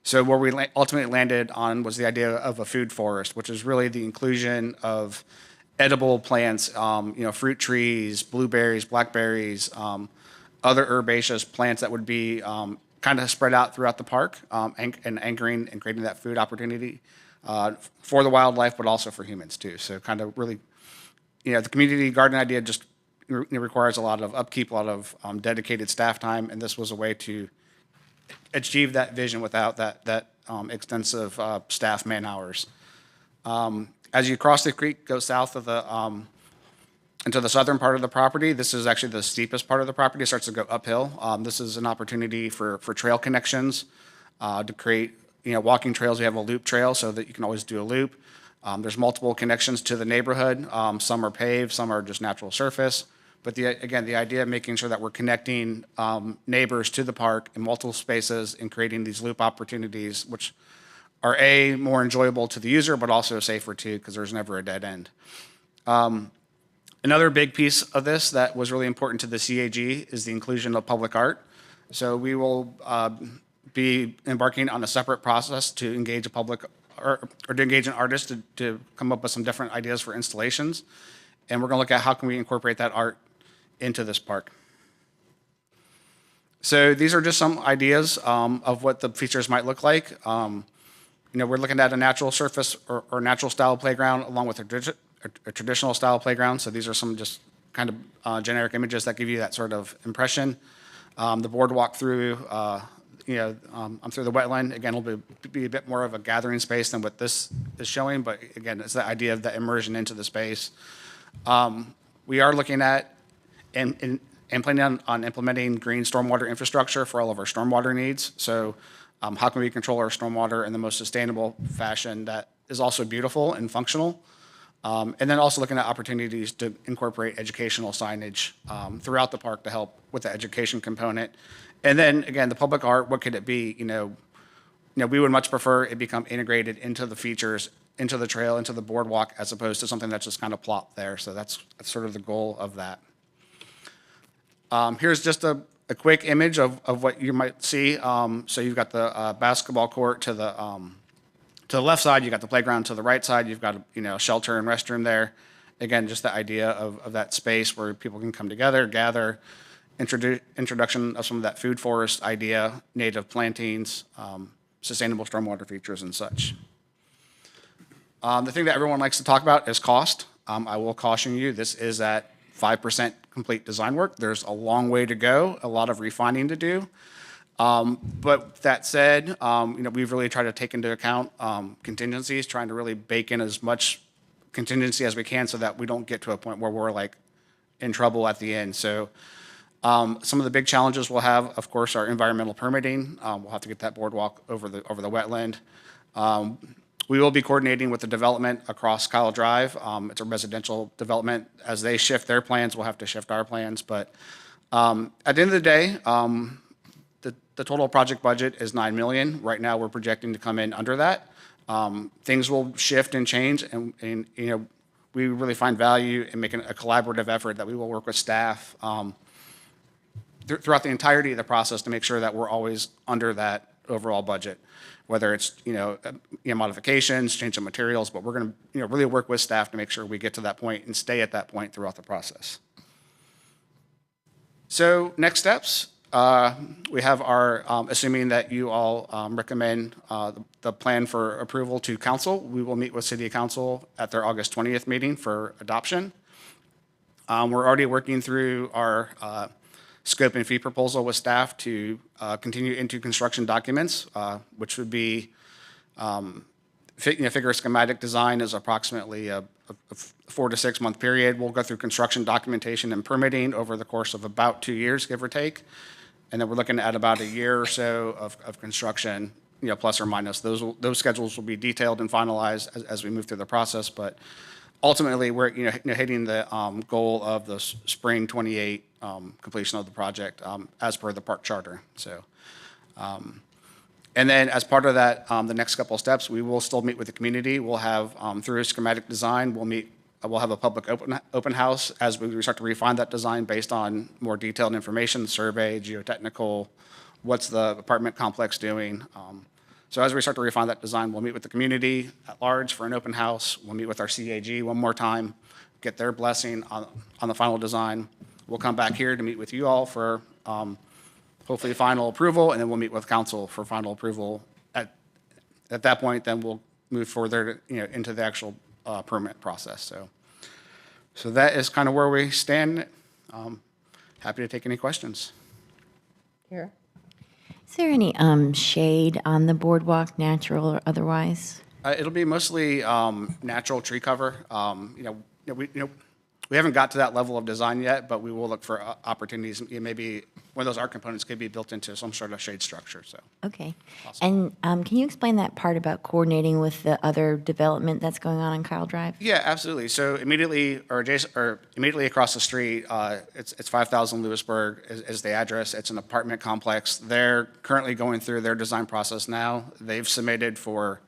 S15: So where we ultimately landed on was the idea of a food forest, which is really the inclusion of edible plants, fruit trees, blueberries, blackberries, other herbaceous plants that would be kind of spread out throughout the park and anchoring and creating that food opportunity for the wildlife, but also for humans too. So kind of really, the community garden idea just requires a lot of upkeep, a lot of dedicated staff time, and this was a way to achieve that vision without that extensive staff man hours. As you cross the creek, go south of into the southern part of the property. This is actually the steepest part of the property. It starts to go uphill. This is an opportunity for trail connections to create walking trails. We have a loop trail so that you can always do a loop. There's multiple connections to the neighborhood. Some are paved, some are just natural surface. But again, the idea of making sure that we're connecting neighbors to the park in multiple spaces and creating these loop opportunities, which are more enjoyable to the user, but also safer too, because there's never a dead end. Another big piece of this that was really important to the CAG is the inclusion of public art. So we will be embarking on a separate process to engage a public or to engage an artist to come up with some different ideas for installations. And we're going to look at how can we incorporate that art into this park. So these are just some ideas of what the features might look like. We're looking at a natural surface or natural style playground along with a traditional style playground. So these are some just kind of generic images that give you that sort of impression. The boardwalk through, through the wetland, again, will be a bit more of a gathering space than what this is showing. But again, it's the idea of the immersion into the space. We are looking at and planning on implementing green stormwater infrastructure for all of our stormwater needs. So how can we control our stormwater in the most sustainable fashion that is also beautiful and functional? And then also looking at opportunities to incorporate educational signage throughout the park to help with the education component. And then again, the public art, what could it be? We would much prefer it become integrated into the features, into the trail, into the boardwalk, as opposed to something that's just kind of plopped there. So that's sort of the goal of that. Here's just a quick image of what you might see. So you've got the basketball court to the left side, you've got the playground to the right side, you've got a shelter and restroom there. Again, just the idea of that space where people can come together, gather, introduction of some of that food forest idea, native plantings, sustainable stormwater features and such. The thing that everyone likes to talk about is cost. I will caution you, this is at 5% complete design work. There's a long way to go, a lot of refining to do. But that said, we've really tried to take into account contingencies, trying to really bake in as much contingency as we can so that we don't get to a point where we're like in trouble at the end. So some of the big challenges we'll have, of course, are environmental permitting. We'll have to get that boardwalk over the wetland. We will be coordinating with the development across Kyle Drive. It's a residential development. As they shift their plans, we'll have to shift our plans. But at the end of the day, the total project budget is $9 million. Right now, we're projecting to come in under that. Things will shift and change, and we really find value in making a collaborative effort that we will work with staff throughout the entirety of the process to make sure that we're always under that overall budget, whether it's modifications, change of materials, but we're going to really work with staff to make sure we get to that point and stay at that point throughout the process. So next steps. We have our, assuming that you all recommend the plan for approval to council, we will meet with City Council at their August 20th meeting for adoption. We're already working through our scope and fee proposal with staff to continue into construction documents, which would be, figure schematic design is approximately a 4 to 6 month period. We'll go through construction documentation and permitting over the course of about 2 years, give or take. And then we're looking at about a year or so of construction, plus or minus. Those schedules will be detailed and finalized as we move through the process. But ultimately, we're hitting the goal of the spring 28 completion of the project as per the park charter. So, and then as part of that, the next couple of steps, we will still meet with the community. We'll have through schematic design, we'll have a public open house as we start to refine that design based on more detailed information, survey, geotechnical, what's the apartment complex doing. So as we start to refine that design, we'll meet with the community at large for an open house. We'll meet with our CAG one more time, get their blessing on the final design. We'll come back here to meet with you all for hopefully final approval, and then we'll meet with council for final approval. At that point, then we'll move further into the actual permit process. So that is kind of where we stand. Happy to take any questions.
S1: Here.
S16: Is there any shade on the boardwalk, natural or otherwise?
S15: It'll be mostly natural tree cover. We haven't got to that level of design yet, but we will look for opportunities. Maybe one of those art components could be built into some sort of shade structure. So.
S16: Okay. Awesome. And can you explain that part about coordinating with the other development that's going on Kyle Drive?
S15: Yeah, absolutely. So immediately across the street, it's 5000 Lewisburg is the address. It's an apartment complex. They're currently going through their design process now. They've submitted for,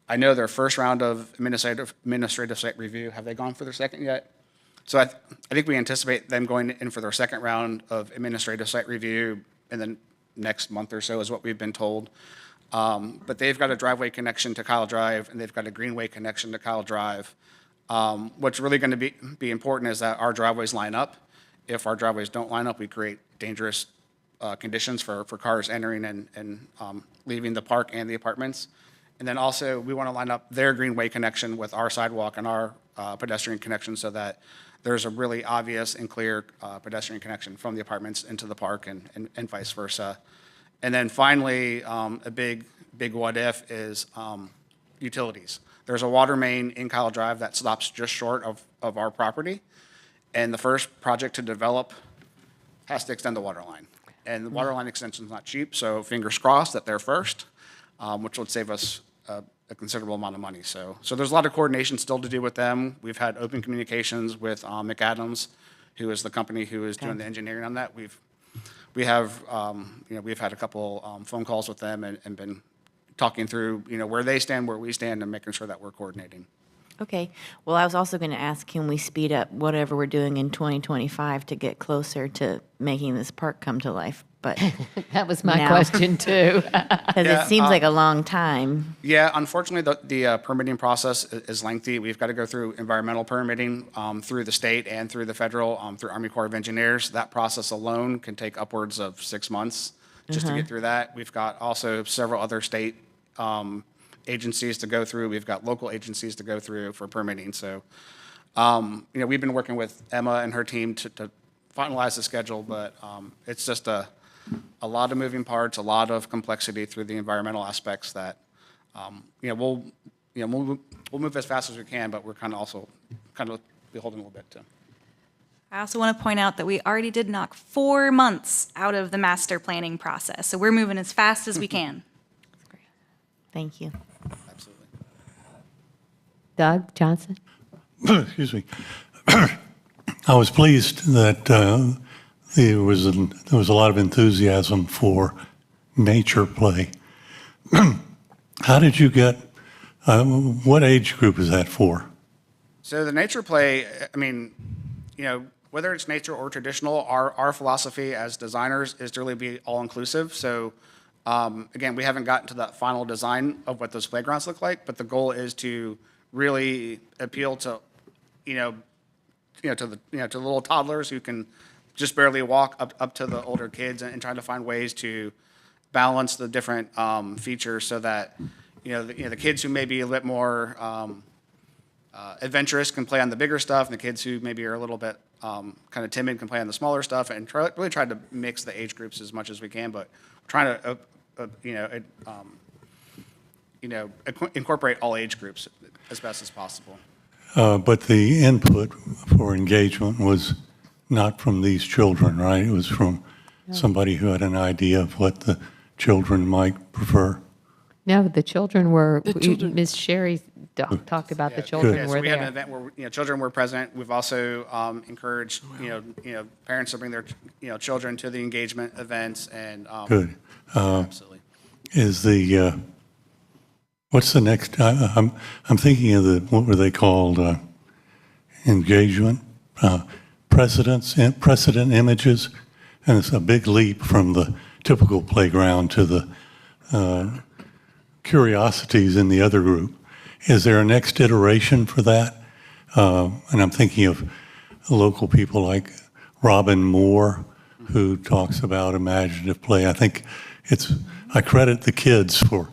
S15: I know, their first round of administrative site review. Have they gone for their second yet? So I think we anticipate them going in for their second round of administrative site review in the next month or so is what we've been told. But they've got a driveway connection to Kyle Drive, and they've got a Greenway connection to Kyle Drive. What's really going to be important is that our driveways line up. If our driveways don't line up, we create dangerous conditions for cars entering and leaving the park and the apartments. And then also, we want to line up their Greenway connection with our sidewalk and our pedestrian connection so that there's a really obvious and clear pedestrian connection from the apartments into the park and vice versa. And then finally, a big what if is utilities. There's a water main in Kyle Drive that stops just short of our property. And the first project to develop has to extend the water line. And the water line extension is not cheap, so fingers crossed that they're first, which would save us a considerable amount of money. So there's a lot of coordination still to do with them. We've had open communications with McAdams, who is the company who is doing the engineering on that. We've had a couple phone calls with them and been talking through where they stand, where we stand, and making sure that we're coordinating.
S16: Okay. Well, I was also going to ask, can we speed up whatever we're doing in 2025 to get closer to making this park come to life? But
S1: that was my question too.
S16: Because it seems like a long time.
S15: Yeah, unfortunately, the permitting process is lengthy. We've got to go through environmental permitting through the state and through the federal, through Army Corps of Engineers. That process alone can take upwards of 6 months just to get through that. We've got also several other state agencies to go through. We've got local agencies to go through for permitting. So, we've been working with Emma and her team to finalize the schedule, but it's just a lot of moving parts, a lot of complexity through the environmental aspects that, we'll move as fast as we can, but we're kind of beholden a little bit too.
S7: I also want to point out that we already did knock 4 months out of the master planning process. So we're moving as fast as we can.
S16: Thank you.
S15: Absolutely.
S1: Doug Johnson?
S17: Excuse me. I was pleased that there was a lot of enthusiasm for nature play. How did you get, what age group is that for?
S15: So the nature play, I mean, whether it's nature or traditional, our philosophy as designers is to really be all-inclusive. So again, we haven't gotten to that final design of what those playgrounds look like, but the goal is to really appeal to, to the little toddlers who can just barely walk up to the older kids, and trying to find ways to balance the different features so that the kids who may be a bit more adventurous can play on the bigger stuff, and the kids who maybe are a little bit kind of timid can play on the smaller stuff, and really try to mix the age groups as much as we can, but trying to incorporate all age groups as best as possible.
S17: But the input for engagement was not from these children, right? It was from somebody who had an idea of what the children might prefer.
S1: No, the children were, Ms. Sherry talked about the children
S15: Yeah, so
S1: were
S15: we
S1: there.
S15: had an event where children were present. We've also encouraged parents to bring their children to the engagement events, and
S17: Good.
S15: Absolutely.
S17: Is the what's the next? I'm thinking of what were they called? Engagement, precedent images, and it's a big leap from the typical playground to the curiosities in the other group. Is there a next iteration for that? And I'm thinking of local people like Robin Moore, who talks about imaginative play. I think I credit the kids for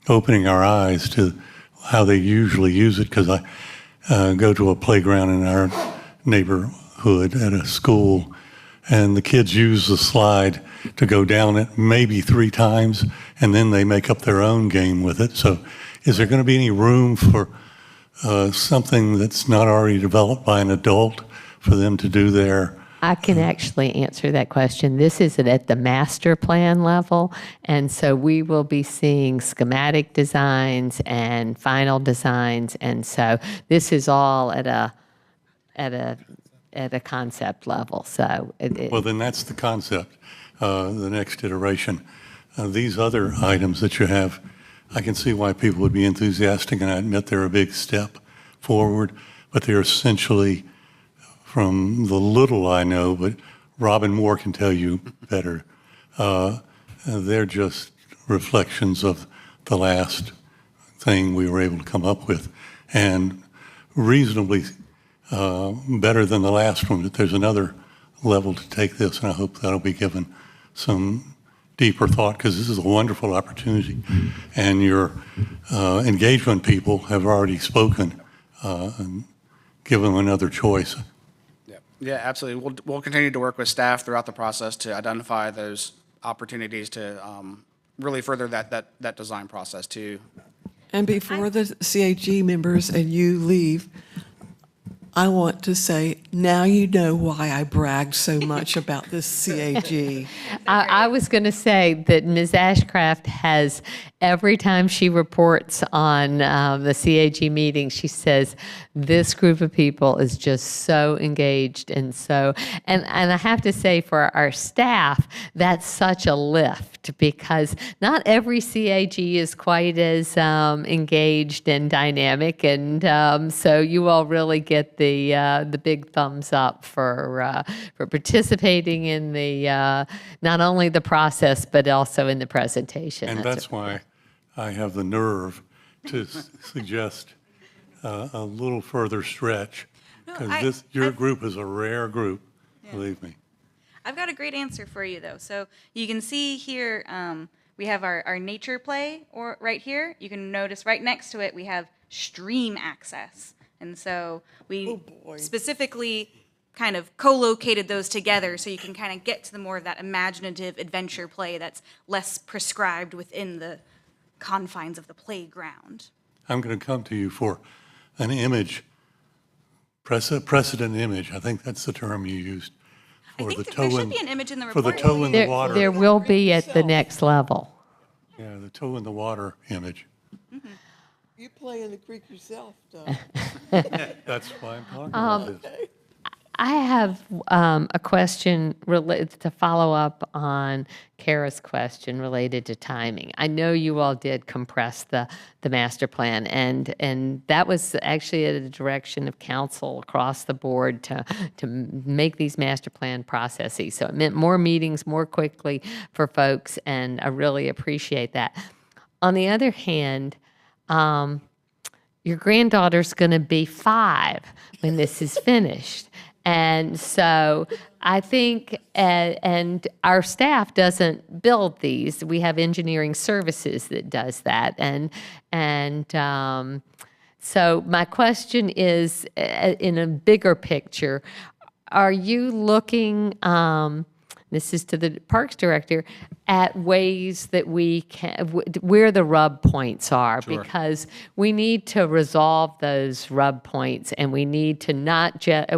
S17: opening our eyes to how they usually use it, because I go to a playground in our neighborhood at a school, and the kids use the slide to go down it maybe 3 times, and then they make up their own game with it. So is there going to be any room for something that's not already developed by an adult for them to do their...
S1: I can actually answer that question. This is at the master plan level, and so we will be seeing schematic designs and final designs, and so this is all at a concept level. So
S17: Well, then that's the concept, the next iteration. These other items that you have, I can see why people would be enthusiastic, and I admit they're a big step forward, but they're essentially, from the little I know, but Robin Moore can tell you better, they're just reflections of the last thing we were able to come up with, and reasonably better than the last one. But there's another level to take this, and I hope that'll be given some deeper thought, because this is a wonderful opportunity, and your engagement people have already spoken, and give them another choice.
S15: Yeah, absolutely. We'll continue to work with staff throughout the process to identify those opportunities to really further that design process too.
S9: And before the CAG members and you leave, I want to say, now you know why I bragged so much about this CAG.
S1: I was going to say that Ms. Ashcraft has, every time she reports on the CAG meeting, she says, this group of people is just so engaged and I have to say, for our staff, that's such a lift, because not every CAG is quite as engaged and dynamic, and so you all really get the big thumbs up for participating in the not only the process but also in the presentation.
S17: And that's why I have the nerve to suggest a little further stretch, because your group is a rare group, believe me.
S7: I've got a great answer for you, though. So you can see here we have our nature play right here. You can notice right next to it we have stream access. And so we specifically kind of co-located those together so you can kind of get to the more of that imaginative adventure play that's less prescribed within the confines of the playground.
S17: I'm going to come to you for an image, precedent image. I think that's the term you used for the toe
S7: There should
S17: in,
S7: be an image in the
S17: for the
S7: report.
S17: toe in the water.
S1: There will be at the next level.
S17: Yeah, the toe in the water image.
S9: You play in the creek yourself, Doug.
S17: That's why I'm talking about this.
S1: I have a question related to follow up on Kara's question related to timing. I know you all did compress the master plan, and that was actually at a direction of council across the board to make these master plan processes. So it meant more meetings more quickly for folks, and I really appreciate that. On the other hand, your granddaughter's going to be 5 when this is finished. And so I think, and our staff doesn't build these. We have engineering services that does that. So my question is, in a bigger picture, are you looking, this is to the Parks Director, at ways that we can, where the rub points are?
S6: Sure.
S1: Because we need to resolve those rub points, and we need to not just,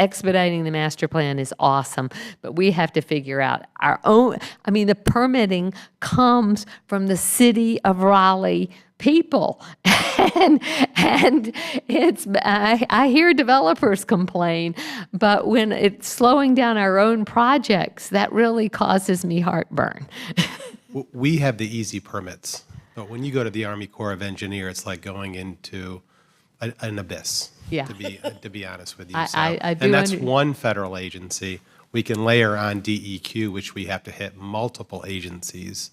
S1: expediting the master plan is awesome, but we have to figure out our own, the permitting comes from the city of Raleigh people. and it's, I hear developers complain, but when it's slowing down our own projects, that really causes me heartburn.
S6: We have the easy permits, but when you go to the Army Corps of Engineers, it's like going into an abyss.
S1: Yeah.
S6: To be honest with you.
S1: I do
S6: and that's one federal agency. We can layer on DEQ, which we have to hit multiple agencies.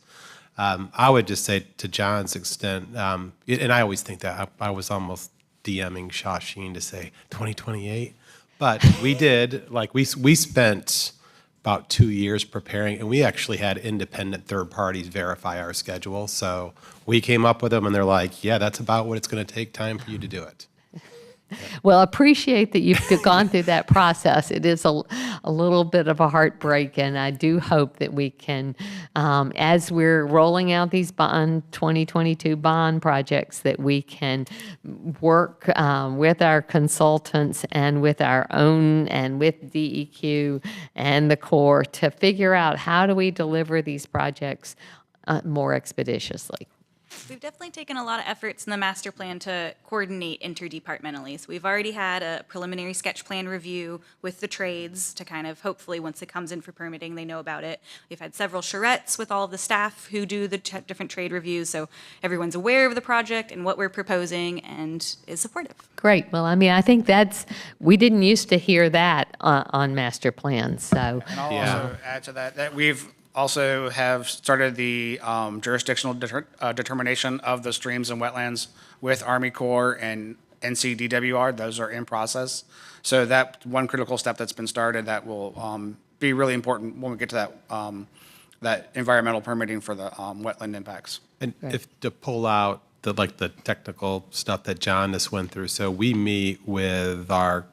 S6: I would just say, to John's extent, and I always think that I was almost DMing Shasheen to say 2028, but we did, we spent about 2 years preparing, and we actually had independent third parties verify our schedule. So we came up with them, and they're like, yeah, that's about what it's going to take time for you to do it.
S1: Well, appreciate that you've gone through that process. It is a little bit of a heartbreak, and I do hope that we can, as we're rolling out these 2022 bond projects, that we can work with our consultants and with our own and with DEQ and the Corps to figure out how do we deliver these projects more expeditiously.
S7: We've definitely taken a lot of efforts in the master plan to coordinate interdepartmentally. So we've already had a preliminary sketch plan review with the trades to kind of, hopefully, once it comes in for permitting, they know about it. We've had several charrettes with all of the staff who do the different trade reviews, so everyone's aware of the project and what we're proposing and is supportive.
S1: Great. Well, I think we didn't used to hear that on master plans, so.
S15: And I'll also add to that we've also have started the jurisdictional determination of the streams and wetlands with Army Corps and NCDWR. Those are in process. So that one critical step that's been started that will be really important when we get to that environmental permitting for the wetland impacts.
S6: And if to pull out the technical stuff that John just went through, so we meet with our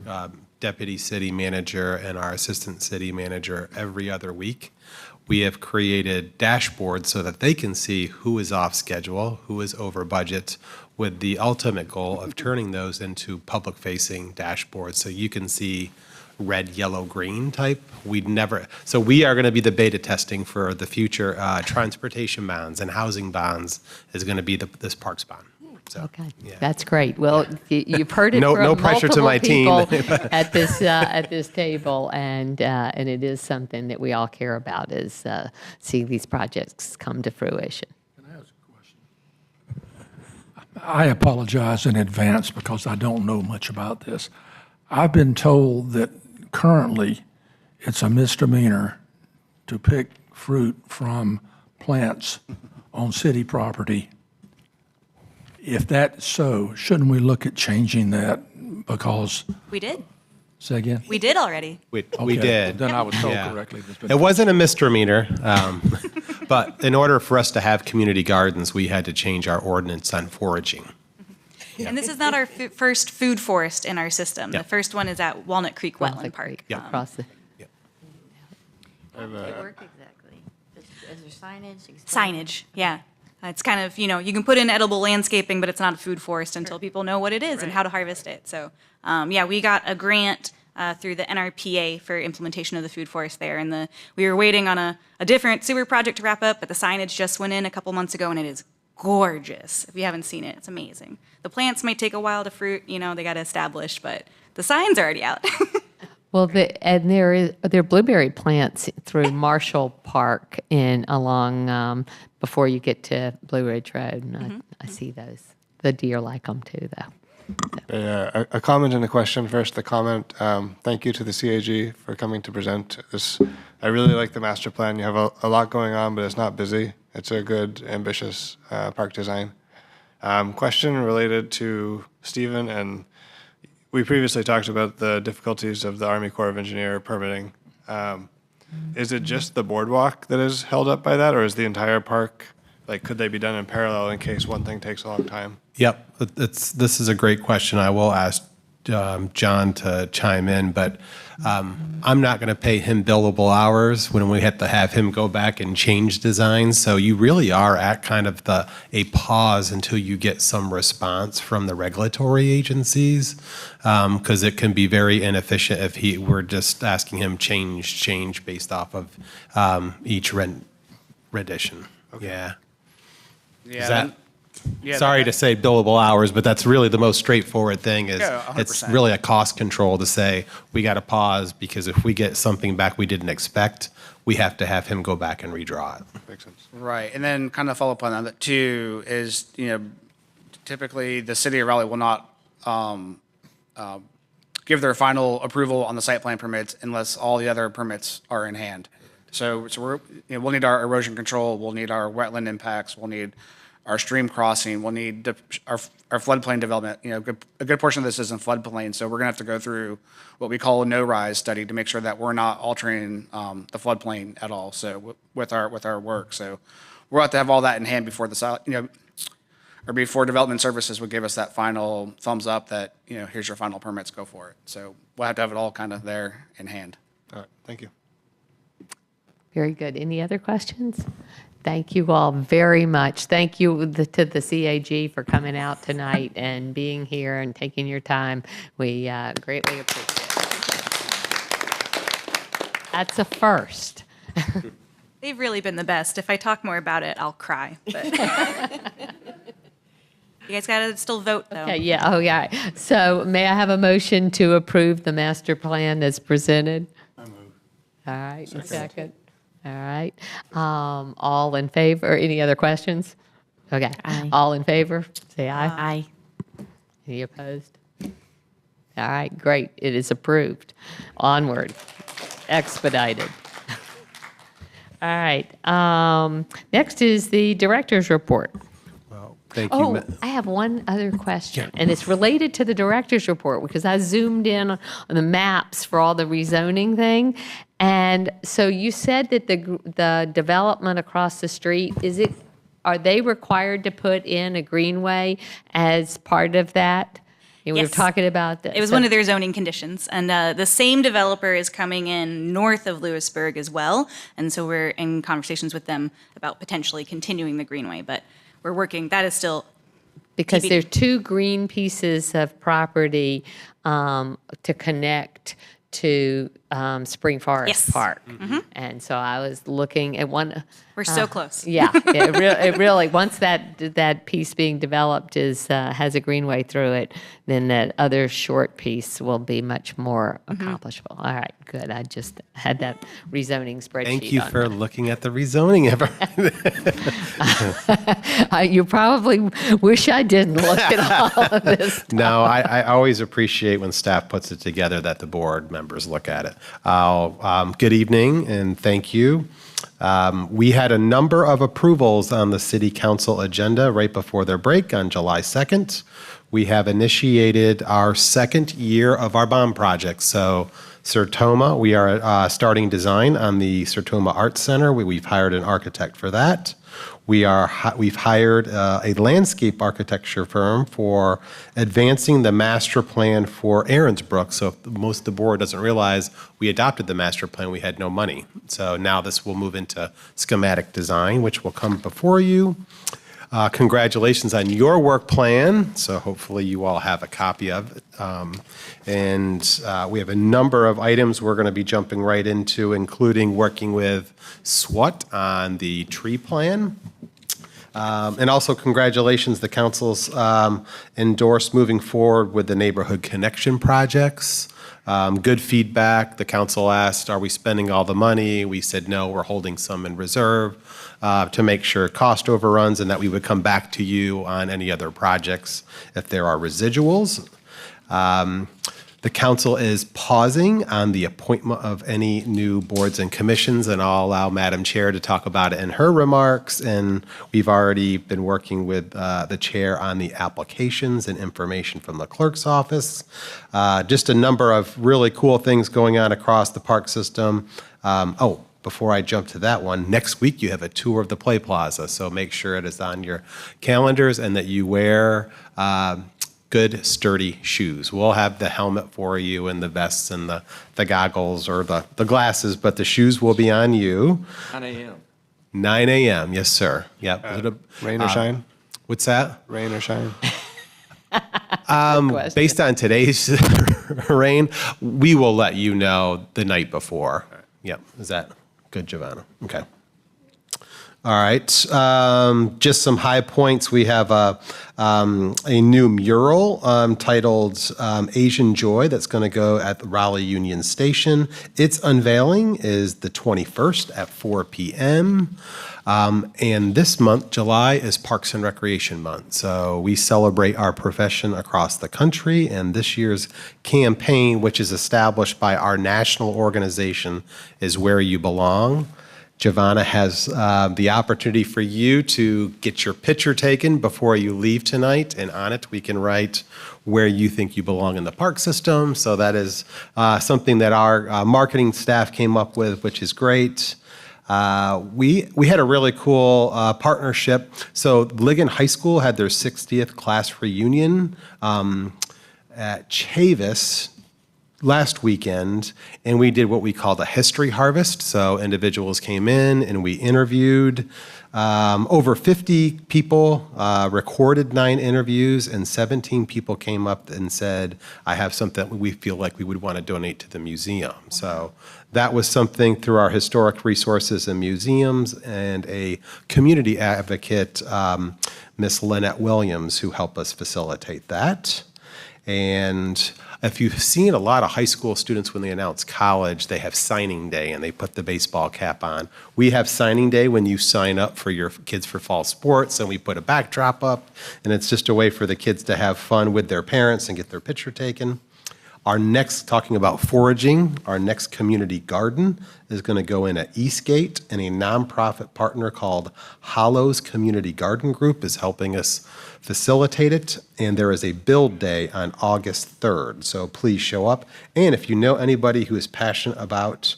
S6: deputy city manager and our assistant city manager every other week. We have created dashboards so that they can see who is off schedule, who is over budget, with the ultimate goal of turning those into public-facing dashboards so you can see red, yellow, green type. So we are going to be the beta testing for the future transportation bonds, and housing bonds is going to be this parks bond. So,
S1: okay,
S6: yeah.
S1: That's great. Well, you've heard it
S6: No
S1: from
S6: pressure to my
S1: multiple
S6: team.
S1: people at this table, and it is something that we all care about, is seeing these projects come to fruition.
S4: Can I ask a question? I apologize in advance because I don't know much about this. I've been told that currently it's a misdemeanor to pick fruit from plants on city property. If that's so, shouldn't we look at changing that? Because,
S7: We did.
S4: say again?
S7: We did already.
S6: We
S4: Okay,
S6: did.
S4: then I was told
S6: Yeah.
S4: correctly.
S6: It wasn't a misdemeanor, but in order for us to have community gardens, we had to change our ordinance on foraging.
S7: And this is not our first food forest in our system. The first one is at Walnut Creek Wetland Park.
S1: Across the,
S16: How does it work exactly? Is there signage?
S7: Signage, yeah. It's kind of, you can put in edible landscaping, but it's not a food forest until people know what it is and how to harvest it. So, we got a grant through the NRPA for implementation of the food forest there. And we were waiting on a different sewer project to wrap up, but the signage just went in a couple months ago, and it is gorgeous. If you haven't seen it, it's amazing. The plants might take a while to fruit, they got to establish, but the sign's already out.
S1: well, there are blueberry plants through Marshall Park along before you get to Blue Ridge Road, and I see those. The deer like them too, though.
S3: A comment and a question first. The comment, thank you to the CAG for coming to present this. I really like the master plan. You have a lot going on, but it's not busy. It's a good, ambitious park design. Question related to Stephen, and we previously talked about the difficulties of the Army Corps of Engineer permitting. Is it just the boardwalk that is held up by that, or is the entire park, could they be done in parallel in case one thing takes a long time?
S6: Yep, this is a great question. I will ask John to chime in, but I'm not going to pay him billable hours when we have to have him go back and change designs. So you really are at kind of a pause until you get some response from the regulatory agencies, because it can be very inefficient if we're just asking him change based off of each rendition. Okay. Yeah. Sorry to say billable hours, but that's really the most straightforward thing. It's really a cost control to say we got to pause because if we get something back we didn't expect, we have to have him go back and redraw it.
S3: Makes sense.
S15: Right, and then kind of follow up on that too is, typically the city of Raleigh will not give their final approval on the site plan permits unless all the other permits are in hand. So we'll need our erosion control, we'll need our wetland impacts, we'll need our stream crossing, we'll need our floodplain development. A good portion of this is in floodplain, so we're gonna have to go through what we call a no-rise study to make sure that we're not altering the floodplain at all. So with our work, so we'll have to have all that in hand before or before development services would give us that final thumbs up that here's your final permits, go for it. So we'll have to have it all kind of there in hand.
S3: All right, thank you.
S1: Very good. Any other questions? Thank you all very much. Thank you to the CAG for coming out tonight and being here and taking your time. We greatly appreciate it. That's a first.
S7: They've really been the best. If I talk more about it, I'll cry. But you guys got to still vote, though.
S1: Okay, yeah. Oh, yeah. So may I have a motion to approve the master plan as presented?
S3: I move.
S1: All right. Second. All right. All in favor? Any other questions? Okay.
S16: Aye.
S1: All in favor? Say aye.
S16: Aye.
S1: Any opposed? All right. Great. It is approved. Onward. Expedited. All right. Next is the director's report.
S6: Thank you.
S1: Oh, I have one other question, and it's related to the director's report because I zoomed in on the maps for all the rezoning thing. And so you said that the development across the street, are they required to put in a greenway as part of that? We were talking about that.
S7: It was one of their zoning conditions. And the same developer is coming in north of Lewisburg as well. And so we're in conversations with them about potentially continuing the greenway. But we're working, that is still
S1: because
S7: TBD.
S1: there are two green pieces of property to connect to Spring Forest Park.
S7: Mm-hmm.
S1: And so I was looking at one.
S7: We're so close.
S1: Yeah, it really, once that piece being developed has a greenway through it, then that other short piece will be much more accomplishable. All right, good. I just had that rezoning spreadsheet.
S6: Thank you
S1: on
S6: for
S1: my-
S6: looking at the rezoning.
S1: You probably wish I didn't look at all of this stuff.
S6: No, I always appreciate when staff puts it together that the board members look at it. Good evening and thank you. We had a number of approvals on the city council agenda right before their break on July 2nd. we have initiated our second year of our bond project. So Sertoma, we are starting design on the Sertoma Arts Center. We've hired an architect for that. We've hired a landscape architecture firm for advancing the master plan for Aaronsbrook. So if most of the board doesn't realize, we adopted the master plan, we had no money. So now this will move into schematic design, which will come before you. Congratulations on your work plan. So hopefully you all have a copy of it. We have a number of items we're going to be jumping right into, including working with SWAT on the tree plan. And also congratulations, the council's endorsed moving forward with the neighborhood connection projects. Good feedback. The council asked, are we spending all the money? We said, no, we're holding some in reserve to make sure cost overruns and that we would come back to you on any other projects if there are residuals. The council is pausing on the appointment of any new boards and commissions, and I'll allow Madam Chair to talk about it in her remarks. And we've already been working with the chair on the applications and information from the clerk's office. Just a number of really cool things going on across the park system. Before I jump to that one, next week you have a tour of the Play Plaza, so make sure it is on your calendars and that you wear good, sturdy shoes. We'll have the helmet for you and the vests and the goggles or the glasses, but the shoes will be on you.
S18: 9 a.m.
S6: 9 a.m., yes, sir. Yep.
S3: Rain or shine?
S6: What's that?
S3: Rain or shine?
S6: Based on today's rain, we will let you know the night before. Yep. Is that good, Giovanna? Okay. All right. Just some high points. We have a new mural titled Asian Joy that's going to go at the Raleigh Union Station. Its unveiling is the 21st at 4 p.m. And this month, July, is Parks and Recreation Month. So we celebrate our profession across the country. And this year's campaign, which is established by our national organization, is Where You Belong. Giovanna has the opportunity for you to get your picture taken before you leave tonight, and on it we can write where you think you belong in the park system. So that is something that our marketing staff came up with, which is great. We had a really cool partnership. So Ligon High School had their 60th class reunion at Chavis last weekend, and we did what we called a history harvest. So individuals came in and we interviewed over 50 people, recorded 9 interviews, and 17 people came up and said, I have something that we feel like we would want to donate to the museum. So that was something through our historic resources and museums and a community advocate, Miss Lynette Williams, who helped us facilitate that. And if you've seen a lot of high school students when they announce college, they have signing day and they put the baseball cap on. We have signing day when you sign up for your kids for fall sports, and we put a backdrop up, and it's just a way for the kids to have fun with their parents and get their picture taken. Our next, talking about foraging, our next community garden is going to go in at Eastgate, and a nonprofit partner called Hollows Community Garden Group is helping us facilitate it. And there is a build day on August 3rd, so please show up. And if you know anybody who is passionate about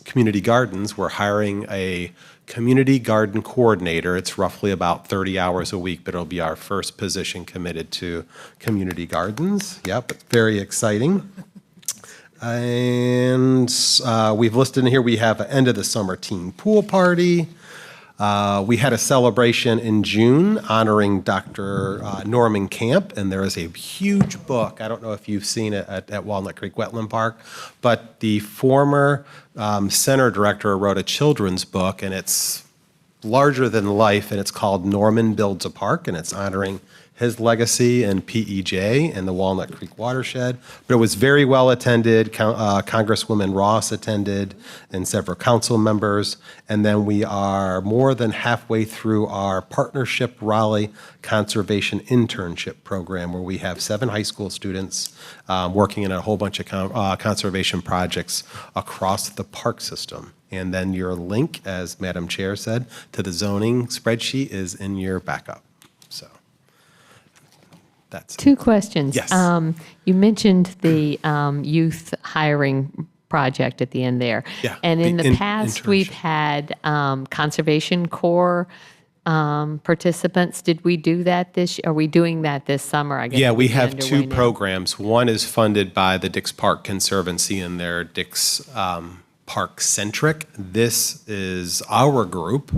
S6: community gardens, we're hiring a community garden coordinator. It's roughly about 30 hours a week, but it'll be our first position committed to community gardens. Yep, very exciting. And we've listed in here, we have an end of the summer teen pool party. We had a celebration in June honoring Dr. Norman Camp, and there is a huge book. I don't know if you've seen it at Walnut Creek Wetland Park, but the former center director wrote a children's book, and it's larger than life, and it's called Norman Builds a Park, and it's honoring his legacy in PEJ and the Walnut Creek watershed. But it was very well attended. Congresswoman Ross attended and several council members. And then we are more than halfway through our Partnership Raleigh Conservation Internship Program, where we have 7 high school students working in a whole bunch of conservation projects across the park system. And then your link, as Madam Chair said, to the zoning spreadsheet is in your backup. that's.
S1: Two questions.
S6: Yes.
S1: You mentioned the youth hiring project at the end there.
S6: Yeah,
S1: And in
S6: the
S1: the past, we've had Conservation Corps participants. Did we do that this? Are we doing that this summer? I guess
S6: Yeah,
S1: it would
S6: we
S1: be
S6: have
S1: underway
S6: two
S1: now.
S6: programs. One is funded by the Dix Park Conservancy and their Dix Park Centric. This is our group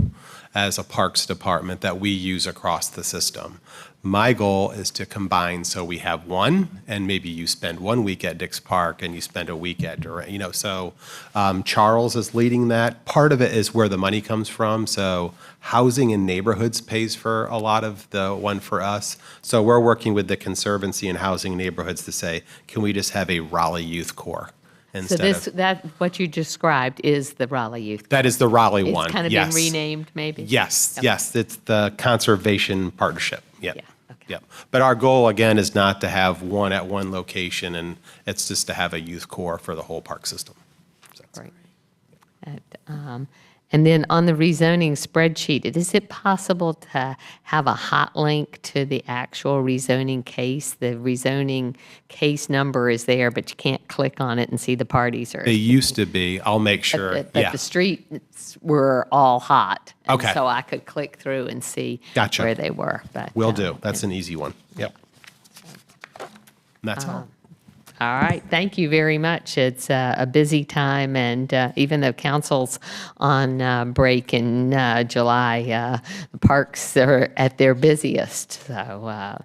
S6: as a parks department that we use across the system. My goal is to combine so we have one, and maybe you spend 1 week at Dix Park and you spend a week at Durant. So Charles is leading that. Part of it is where the money comes from. So Housing and Neighborhoods pays for a lot of the one for us. So we're working with the Conservancy and Housing and Neighborhoods to say, can we just have a Raleigh Youth Corps
S1: So
S6: instead
S1: that what you described is the Raleigh Youth.
S6: That is the Raleigh one.
S1: It's kind of
S6: yes.
S1: been renamed, maybe.
S6: Yes,
S1: Okay.
S6: yes, it's the Conservation Partnership. Yep.
S1: Yeah. Okay.
S6: Yep. But our goal, again, is not to have one at one location, and it's just to have a youth corps for the whole park system. So that's
S1: Great. And then on the rezoning spreadsheet, is it possible to have a hot link to the actual rezoning case? The rezoning case number is there, but you can't click on it and see the parties. Or
S6: They used to be. I'll make sure.
S1: but
S6: Yeah.
S1: the streets were all hot. And
S6: Okay.
S1: So I could click through and see
S6: Gotcha.
S1: where they were. But
S6: Will do. That's an easy one. Yep. And that's all.
S1: All right, thank you very much. It's a busy time, and even though council's on break in July, the parks are at their busiest. So,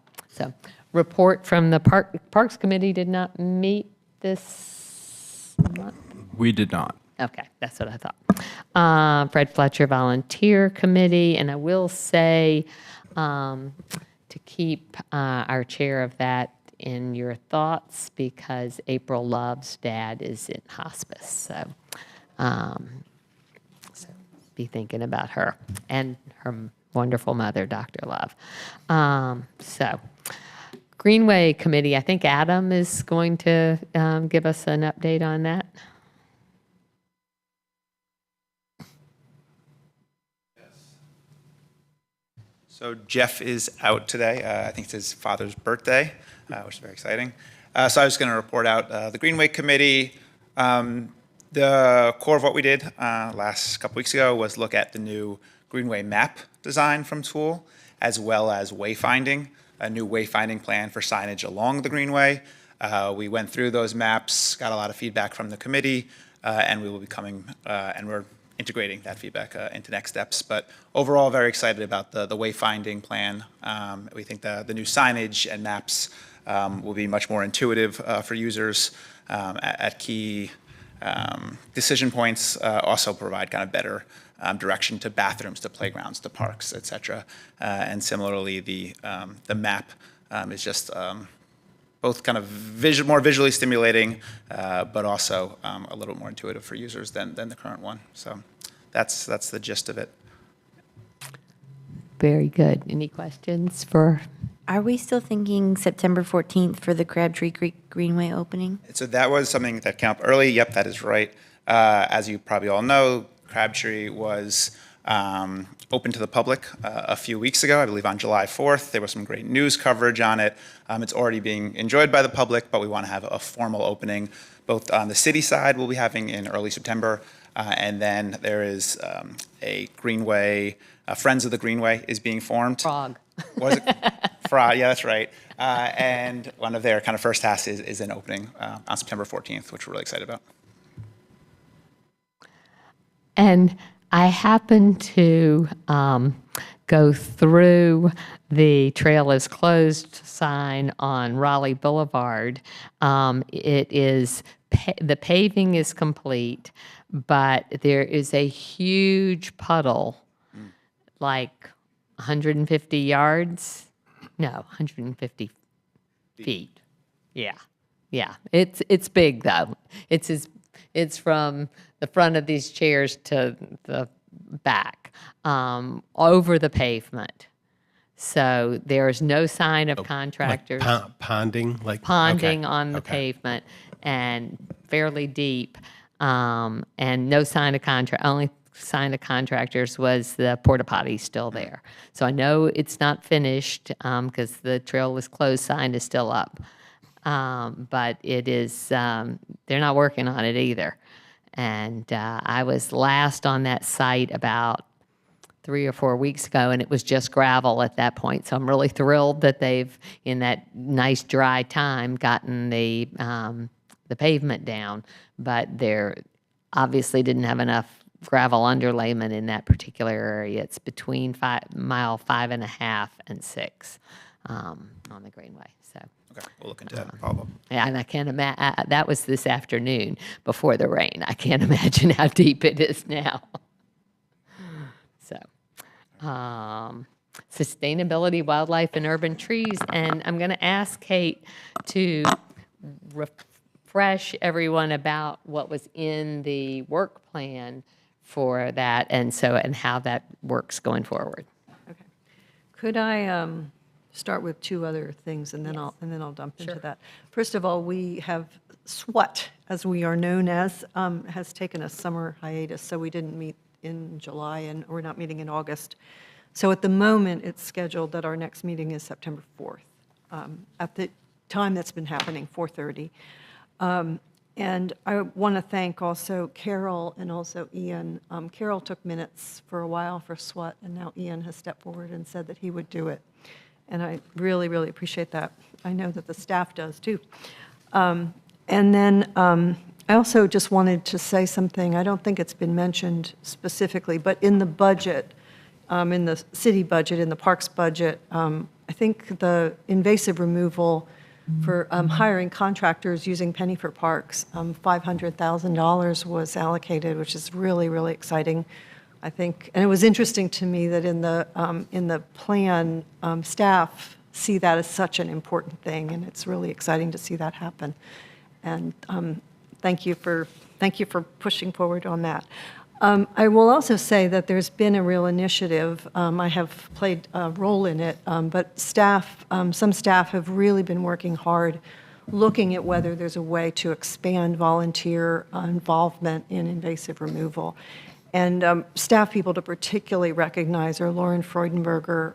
S1: report from the Parks Committee did not meet this month.
S10: We did not.
S1: Okay, that's what I thought. Fred Fletcher Volunteer Committee, and I will say to keep our chair of that in your thoughts because April Love's dad is in hospice. So be thinking about her and her wonderful mother, Dr. Love. So Greenway Committee, I think Adam is going to give us an update on that.
S18: So Jeff is out today. I think it's his father's birthday, which is very exciting. So I was going to report out the Greenway Committee. The core of what we did last couple weeks ago was look at the new Greenway map design from Tool, as well as wayfinding, a new wayfinding plan for signage along the Greenway. We went through those maps, got a lot of feedback from the committee, and we will be coming, and we're integrating that feedback into next steps. But overall, very excited about the wayfinding plan. We think the new signage and maps will be much more intuitive for users at key decision points, also provide kind of better direction to bathrooms, to playgrounds, to parks, et cetera. And similarly, the map is just both kind of more visually stimulating, but also a little more intuitive for users than the current one. So that's the gist of it.
S1: Very good. Any questions for?
S16: Are we still thinking September 14th for the Crabtree Creek Greenway opening?
S18: So that was something that came up early. Yep, that is right. As you probably all know, Crabtree was open to the public a few weeks ago, I believe on July 4th. There was some great news coverage on it. It's already being enjoyed by the public, but we want to have a formal opening. Both on the city side, we'll be having in early September, and then there is a Greenway, Friends of the Greenway is being formed.
S1: Frog.
S18: Was it? Frog, yeah, that's right. And one of their kind of first tasks is an opening on September 14th, which we're really excited about.
S1: And I happened to go through the Trail is Closed sign on Raleigh Boulevard. It is, the paving is complete, but there is a huge puddle, like 150 yards. No, 150 feet. Yeah. Yeah. It's big though. It's from the front of these chairs to the back, over the pavement. So there's no sign of contractors.
S6: Like ponding?
S1: Ponding
S6: okay.
S1: on the
S6: Okay.
S1: pavement and fairly deep, and no sign of contract. Only sign of contractors was the porta potty still there. So I know it's not finished because the trail was closed sign is still up. But it is, they're not working on it either. And I was last on that site about 3 or 4 weeks ago, and it was just gravel at that point. So I'm really thrilled that they've, in that nice dry time, gotten the pavement down. But they're obviously didn't have enough gravel underlayment in that particular area. It's between mile 5.5 and 6 on the Greenway. So.
S18: Okay, we'll look into that follow-up.
S1: Yeah, and I can't imagine, that was this afternoon before the rain. I can't imagine how deep it is now. So, sustainability, wildlife, and urban trees. And I'm going to ask Kate to refresh everyone about what was in the work plan for that and how that works going forward.
S19: Could I start with two other things, and then I'll dump into that. First of all, we have SWAT, as we are known as, has taken a summer hiatus, so we didn't meet in July, and we're not meeting in August. So at the moment, it's scheduled that our next meeting is September 4th. At the time that's been happening, 4:30. And I want to thank also Carol and also Ian. Carol took minutes for a while for SWAT, and now Ian has stepped forward and said that he would do it. And I really, really appreciate that. I know that the staff does too. And then I also just wanted to say something. I don't think it's been mentioned specifically, but in the budget, in the city budget, in the parks budget, I think the invasive removal for hiring contractors using Penny for Parks, $500,000 was allocated, which is really, really exciting. I think, and it was interesting to me that in the plan, staff see that as such an important thing, and it's really exciting to see that happen. And thank you for pushing forward on that. I will also say that there's been a real initiative. I have played a role in it, but some staff have really been working hard, looking at whether there's a way to expand volunteer involvement in invasive removal. And staff people to particularly recognize are Lauren Freudenberger,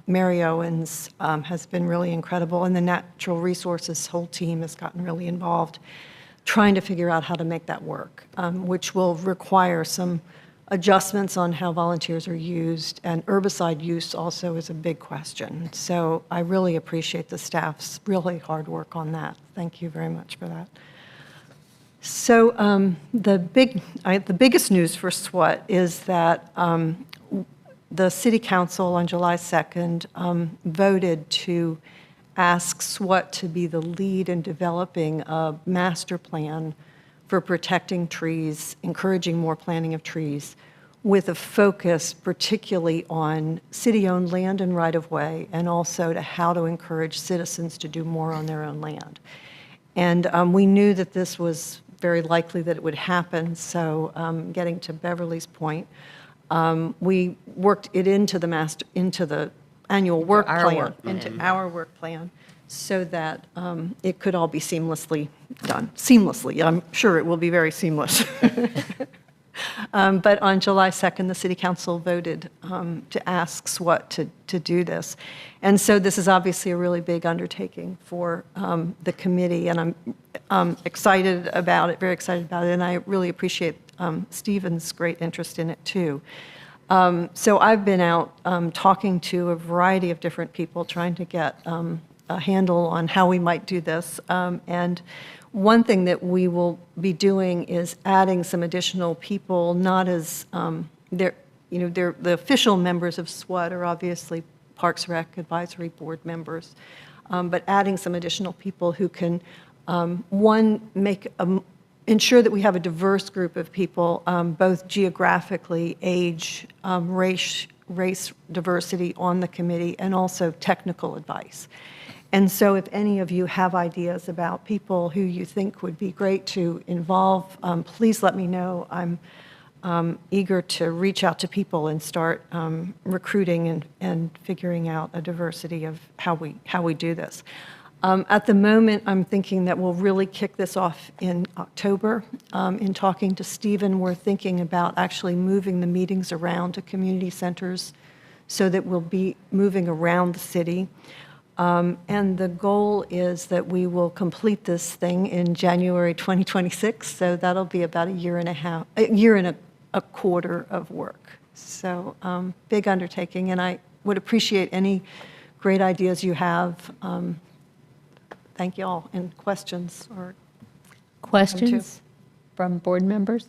S19: Mary Owens has been really incredible, and the natural resources whole team has gotten really involved trying to figure out how to make that work, which will require some adjustments on how volunteers are used, and herbicide use also is a big question. So I really appreciate the staff's really hard work on that. Thank you very much for that. So the biggest news for SWAT is that the City Council on July 2nd voted to ask SWAT to be the lead in developing a master plan for protecting trees, encouraging more planting of trees, with a focus particularly on city-owned land and right-of-way, and also to how to encourage citizens to do more on their own land. And we knew that this was very likely that it would happen, so getting to Beverly's point, we worked it into the annual work plan, into our work plan, so that it could all be seamlessly done. Seamlessly, I'm sure it will be very seamless. But on July 2nd, the City Council voted to ask SWAT to do this. And so this is obviously a really big undertaking for the committee, and I'm excited about it, very excited about it, and I really appreciate Stephen's great interest in it too. So I've been out talking to a variety of different people, trying to get a handle on how we might do this. And one thing that we will be doing is adding some additional people, not as the official members of SWAT are obviously Parks Rec Advisory Board members, but adding some additional people who can, ensure that we have a diverse group of people, both geographically, age, race diversity on the committee, and also technical advice. And so if any of you have ideas about people who you think would be great to involve, please let me know. I'm eager to reach out to people and start recruiting and figuring out a diversity of how we do this. At the moment, I'm thinking that we'll really kick this off in October. In talking to Stephen, we're thinking about actually moving the meetings around to community centers so that we'll be moving around the city. And the goal is that we will complete this thing in January 2026. So that'll be about a year and a quarter of work. So big undertaking, and I would appreciate any great ideas you have. Thank you all. And questions or
S1: Questions from board members?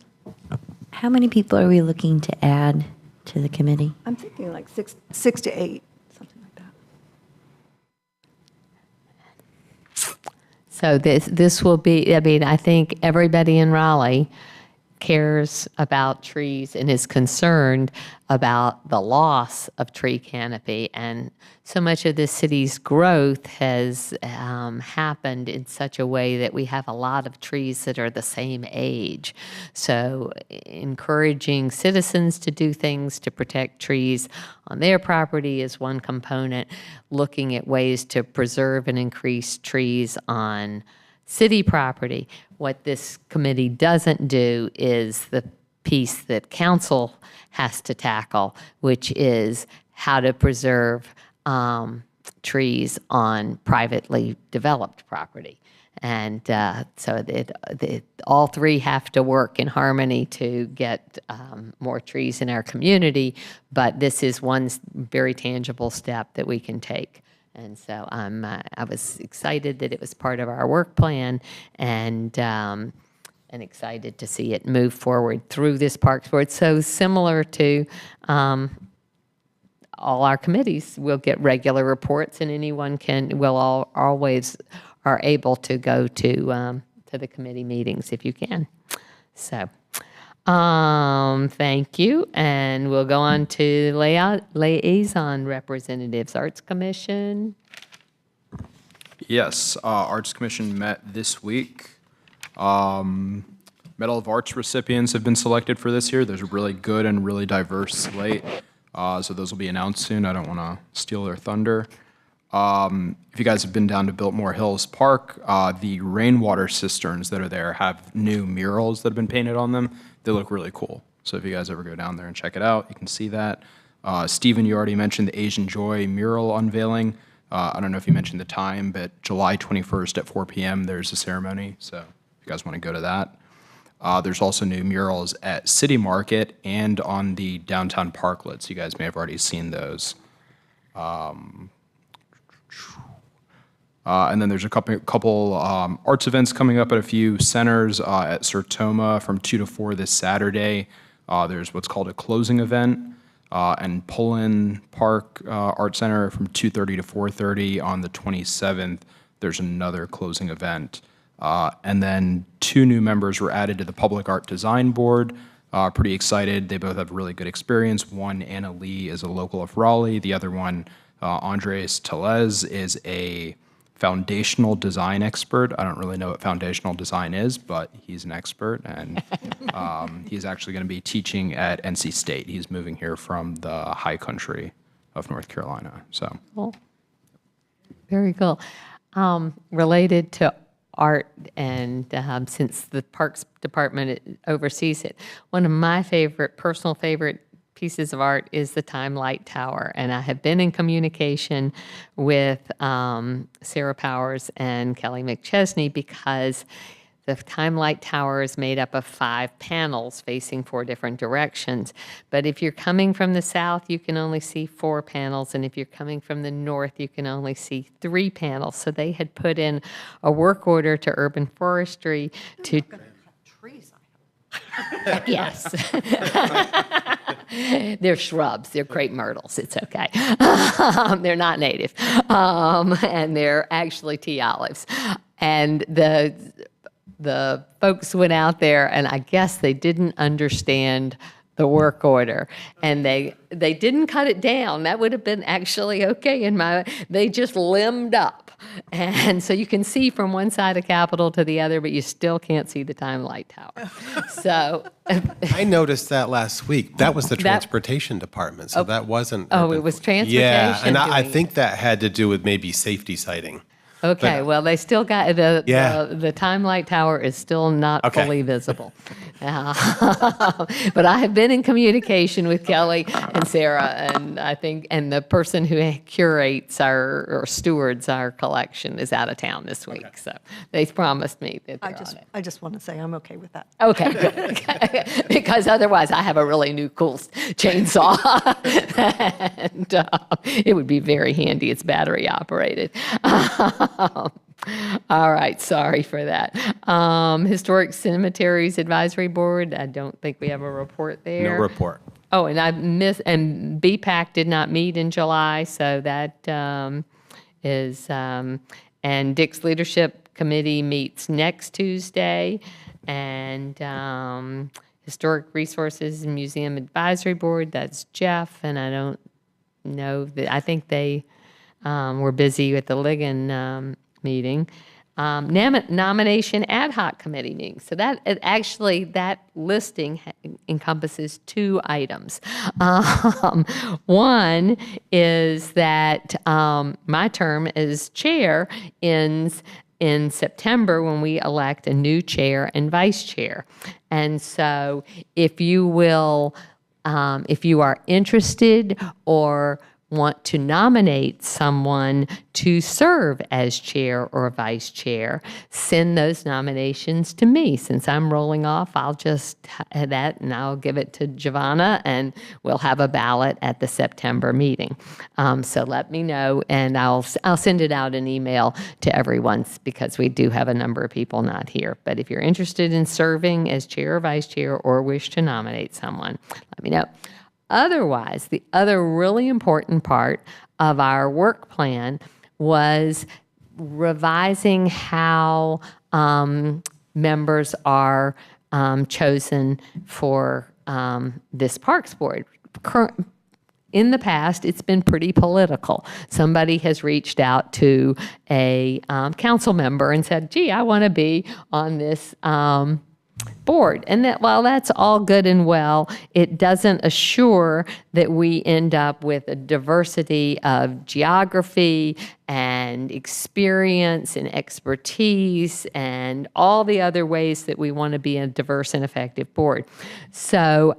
S16: How many people are we looking to add to the committee?
S19: I'm thinking like six to eight, something like that.
S1: So this will be, I mean, I think everybody in Raleigh cares about trees and is concerned about the loss of tree canopy. And so much of the city's growth has happened in such a way that we have a lot of trees that are the same age. So encouraging citizens to do things to protect trees on their property is one component. Looking at ways to preserve and increase trees on city property. What this committee doesn't do is the piece that council has to tackle, which is how to preserve trees on privately developed property. And so all three have to work in harmony to get more trees in our community, but this is one very tangible step that we can take. And so I was excited that it was part of our work plan, and excited to see it move forward through this Parks Board. So similar to all our committees, we'll get regular reports, and anyone always are able to go to the committee meetings if you can. So. Thank you, and we'll go on to liaison representatives. Arts Commission.
S10: Yes, Arts Commission met this week. Medal of Arts recipients have been selected for this year. There's a really good and really diverse slate, so those will be announced soon. I don't want to steal their thunder. If you guys have been down to Biltmore Hills Park, the rainwater cisterns that are there have new murals that have been painted on them. They look really cool. So if you guys ever go down there and check it out, you can see that. Stephen, you already mentioned the Asian Joy mural unveiling. I don't know if you mentioned the time, but July 21st at 4 p.m. there's a ceremony. So if you guys want to go to that. There's also new murals at City Market and on the downtown parklets. You guys may have already seen those. And then there's a couple arts events coming up at a few centers at Sertoma from 2 to 4 this Saturday. There's what's called a closing event, and Pullen Park Art Center from 2:30 to 4:30 on the 27th. There's another closing event. And then 2 new members were added to the Public Art Design Board. Pretty excited. They both have really good experience. One, Anna Lee, is a local of Raleigh. The other one, Andres Telez, is a foundational design expert. I don't really know what foundational design is, but he's an expert, and he's actually going to be teaching at NC State. He's moving here from the high country of North Carolina. So,
S1: cool. Very cool. Related to art, and since the Parks Department oversees it, one of my personal favorite pieces of art is the Time Light Tower, and I have been in communication with Sarah Powers and Kelly McChesney because the Time Light Tower is made up of 5 panels facing 4 different directions. But if you're coming from the south, you can only see 4 panels, and if you're coming from the north, you can only see 3 panels. So they had put in a work order to Urban Forestry to. Yes. They're shrubs. They're crepe myrtles. It's okay. They're not native. And they're actually tea olives. And the folks went out there, and I guess they didn't understand the work order, and they didn't cut it down. That would have been actually okay they just limbed up. And so you can see from one side of Capitol to the other, but you still can't see the Time Light Tower. So
S6: I noticed that last week. That was the transportation department, so that wasn't.
S1: Oh, it was transportation.
S6: Yeah, and I think that had to do with maybe safety sighting.
S1: Okay,
S6: But,
S1: well, they still got, the
S6: Yeah.
S1: the Time Light Tower is still not
S6: Okay.
S1: fully visible. But I have been in communication with Kelly and Sarah, and I think, and the person who curates or stewards our collection is out of town this week. So they promised me that they're on it.
S19: I just want to say I'm okay with that.
S1: Okay, good. Okay. Because otherwise I have a really new cool chainsaw. And it would be very handy. It's battery operated. All right, sorry for that. Historic Cemeteries Advisory Board, I don't think we have a report there.
S6: No report.
S1: Oh, and and BPAC did not meet in July, so that is, and Dick's Leadership Committee meets next Tuesday, and Historic Resources and Museum Advisory Board, that's Jeff, and I don't know, I think they were busy with the Ligon meeting. Nomination ad hoc committee meeting. So that listing encompasses 2 items. One is that my term as chair ends in September when we elect a new chair and vice chair. And so if you will, if you are interested or want to nominate someone to serve as chair or vice chair, send those nominations to me. Since I'm rolling off, I'll just have that and I'll give it to Giovanna and we'll have a ballot at the September meeting. So let me know and I'll send it out an email to everyone because we do have a number of people not here. But if you're interested in serving as chair or vice chair or wish to nominate someone, let me know. Otherwise, the other really important part of our work plan was revising how members are chosen for this Parks Board. In the past, it's been pretty political. Somebody has reached out to a council member and said, gee, I want to be on this board. And that while that's all good and well, it doesn't assure that we end up with a diversity of geography and experience and expertise and all the other ways that we want to be a diverse and effective board. So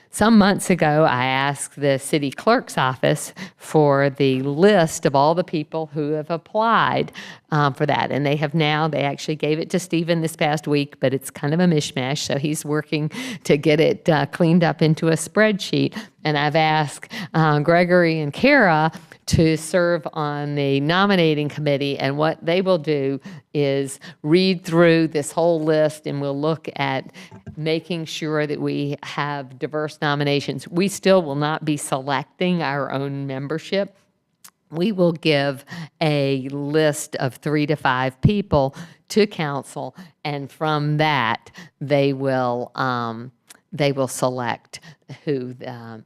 S1: some months ago, I asked the city clerk's office for the list of all the people who have applied for that. And they actually gave it to Stephen this past week, but it's kind of a mishmash. So he's working to get it cleaned up into a spreadsheet. And I've asked Gregory and Kara to serve on the nominating committee. And what they will do is read through this whole list and we'll look at making sure that we have diverse nominations. We still will not be selecting our own membership. We will give a list of 3 to 5 people to council, and from that, they will select who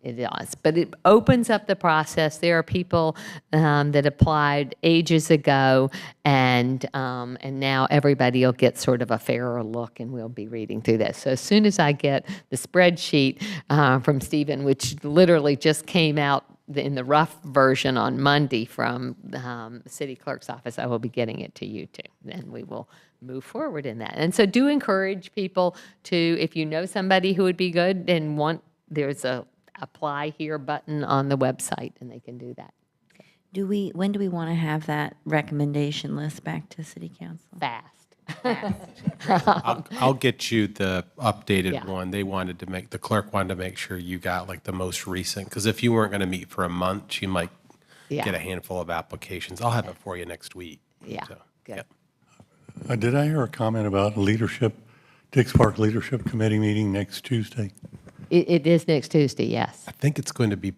S1: it is. But it opens up the process. There are people that applied ages ago, and now everybody will get sort of a fairer look, and we'll be reading through this. So as soon as I get the spreadsheet from Stephen, which literally just came out in the rough version on Monday from the city clerk's office, I will be getting it to you too. Then we will move forward in that. And so do encourage people to, if you know somebody who would be good and there's a apply here button on the website and they can do that.
S16: When do we want to have that recommendation list back to city council?
S1: Fast.
S6: I'll get you the updated
S1: Yeah.
S6: one. The clerk wanted to make sure you got like the most recent, because if you weren't going to meet for a month, she might
S1: Yeah.
S6: get a handful of applications. I'll have it for you next week.
S1: Yeah,
S6: So,
S1: good.
S6: yep.
S17: Did I hear a comment about Dix Park Leadership Committee meeting next Tuesday?
S1: It is next Tuesday, yes.
S6: I think it's going to be,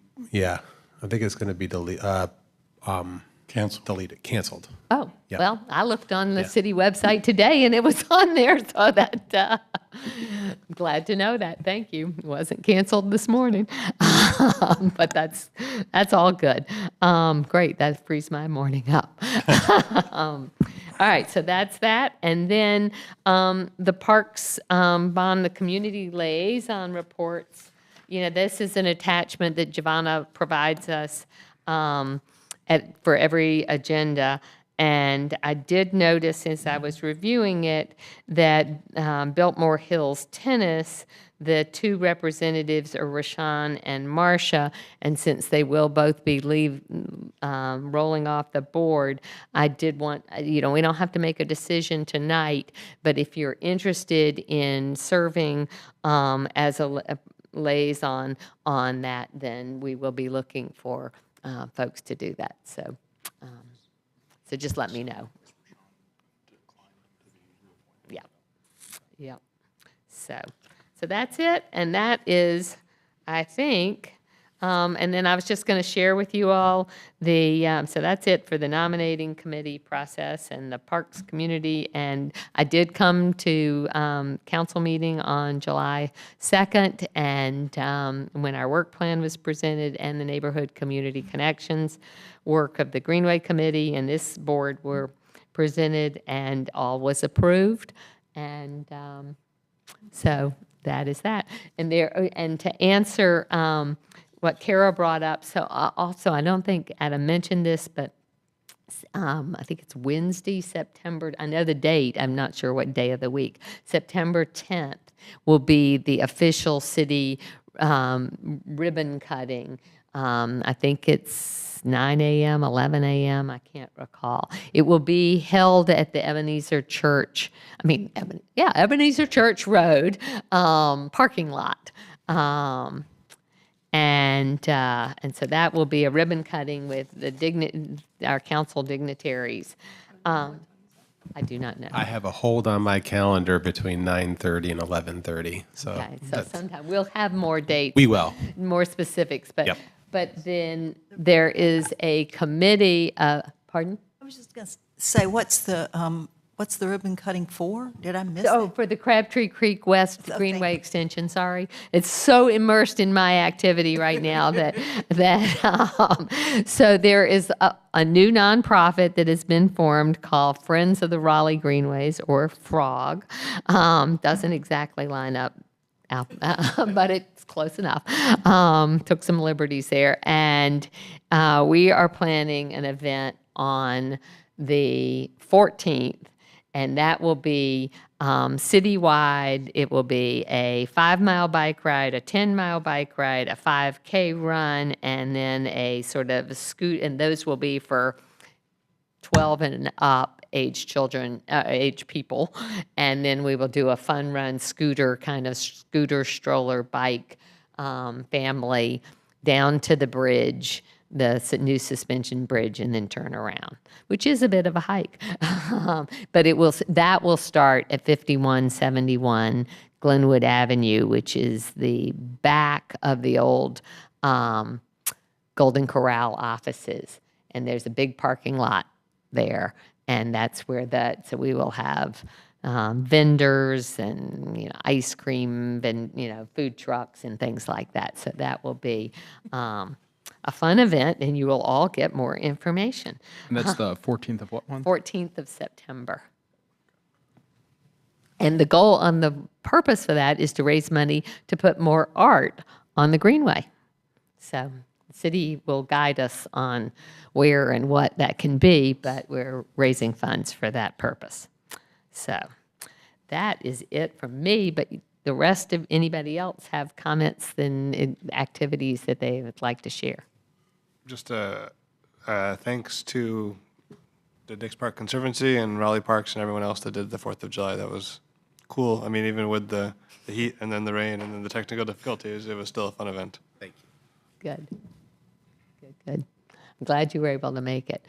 S6: canceled.
S1: Oh,
S6: Yeah.
S1: well, I looked on the
S6: Yeah.
S1: city website today and it was on there, so that, I'm glad to know that. Thank you. It wasn't canceled this morning. But that's all good. Great, that frees my morning up. All right, so that's that. And then the Parks Bond, the community liaison reports, this is an attachment that Giovanna provides us for every agenda. And I did notice as I was reviewing it that Biltmore Hills Tennis, the two representatives are Rashawn and Marcia, and since they will both be rolling off the board, I did want, we don't have to make a decision tonight, but if you're interested in serving as a liaison on that, then we will be looking for folks to do that. So just let me know. Yeah. Yeah. So that's it, and that is, I think, and then I was just going to share with you all so that's it for the nominating committee process and the Parks community, and I did come to council meeting on July 2nd, and when our work plan was presented and the neighborhood community connections work of the Greenway Committee and this board were presented, and all was approved, and so that is that. And to answer what Kara brought up, so also I don't think Adam mentioned this, but I think it's Wednesday, September, I know the date, I'm not sure what day of the week, September 10th will be the official city ribbon cutting. I think it's 9 a.m., 11 a.m., I can't recall. It will be held at the Ebenezer Church, Ebenezer Church Road parking lot. And so that will be a ribbon cutting with our council dignitaries. I do not know.
S6: I have a hold on my calendar between 9:30 and 11:30. So,
S1: okay, so sometime we'll have more dates.
S6: We will.
S1: More specifics, but
S6: Yep.
S1: But then there is a committee, pardon?
S20: I was just going to say, what's the ribbon cutting for? Did I miss
S1: Oh,
S20: it?
S1: for the Crabtree Creek West Greenway extension, sorry. It's so immersed in my activity right now that so there is a new nonprofit that has been formed called Friends of the Raleigh Greenways, or FROG. Doesn't exactly line up, but it's close enough. Took some liberties there. And we are planning an event on the 14th, and that will be citywide. It will be a 5-mile bike ride, a 10-mile bike ride, a 5K run, and then a sort of a scoot, and those will be for 12 and up age people, and then we will do a fun run scooter stroller bike family down to the bridge, the new suspension bridge, and then turn around, which is a bit of a hike. But that will start at 5171 Glenwood Avenue, which is the back of the old Golden Corral offices, and there's a big parking lot there. And that's where so we will have vendors and ice cream and food trucks and things like that. So that will be a fun event, and you will all get more information.
S10: And that's the 14th of what month?
S1: 14th of September. And the goal on the purpose for that is to raise money to put more art on the Greenway. So the city will guide us on where and what that can be, but we're raising funds for that purpose. So that is it from me, but the rest of anybody else have comments and activities that they would like to share?
S3: Just thanks to the Dix Park Conservancy and Raleigh Parks and everyone else that did the 4th of July. That was cool. I mean, even with the heat and then the rain and then the technical difficulties, it was still a fun event.
S6: Thank you.
S1: Good. Good. I'm glad you were able to make it.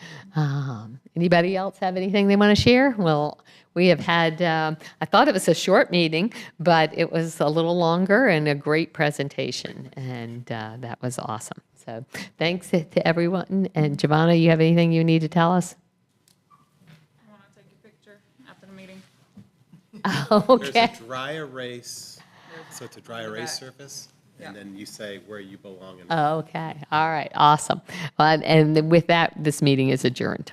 S1: Anybody else have anything they want to share? Well, we have had, I thought it was a short meeting, but it was a little longer and a great presentation, and that was awesome. So thanks to everyone. And Giovanna, you have anything you need to tell us?
S11: I want to take a picture after the meeting.
S1: Okay.
S6: There's a dry erase, so it's a dry erase surface. And then you say where you belong.
S1: Okay. All right. Awesome. Well, and with that, this meeting is adjourned.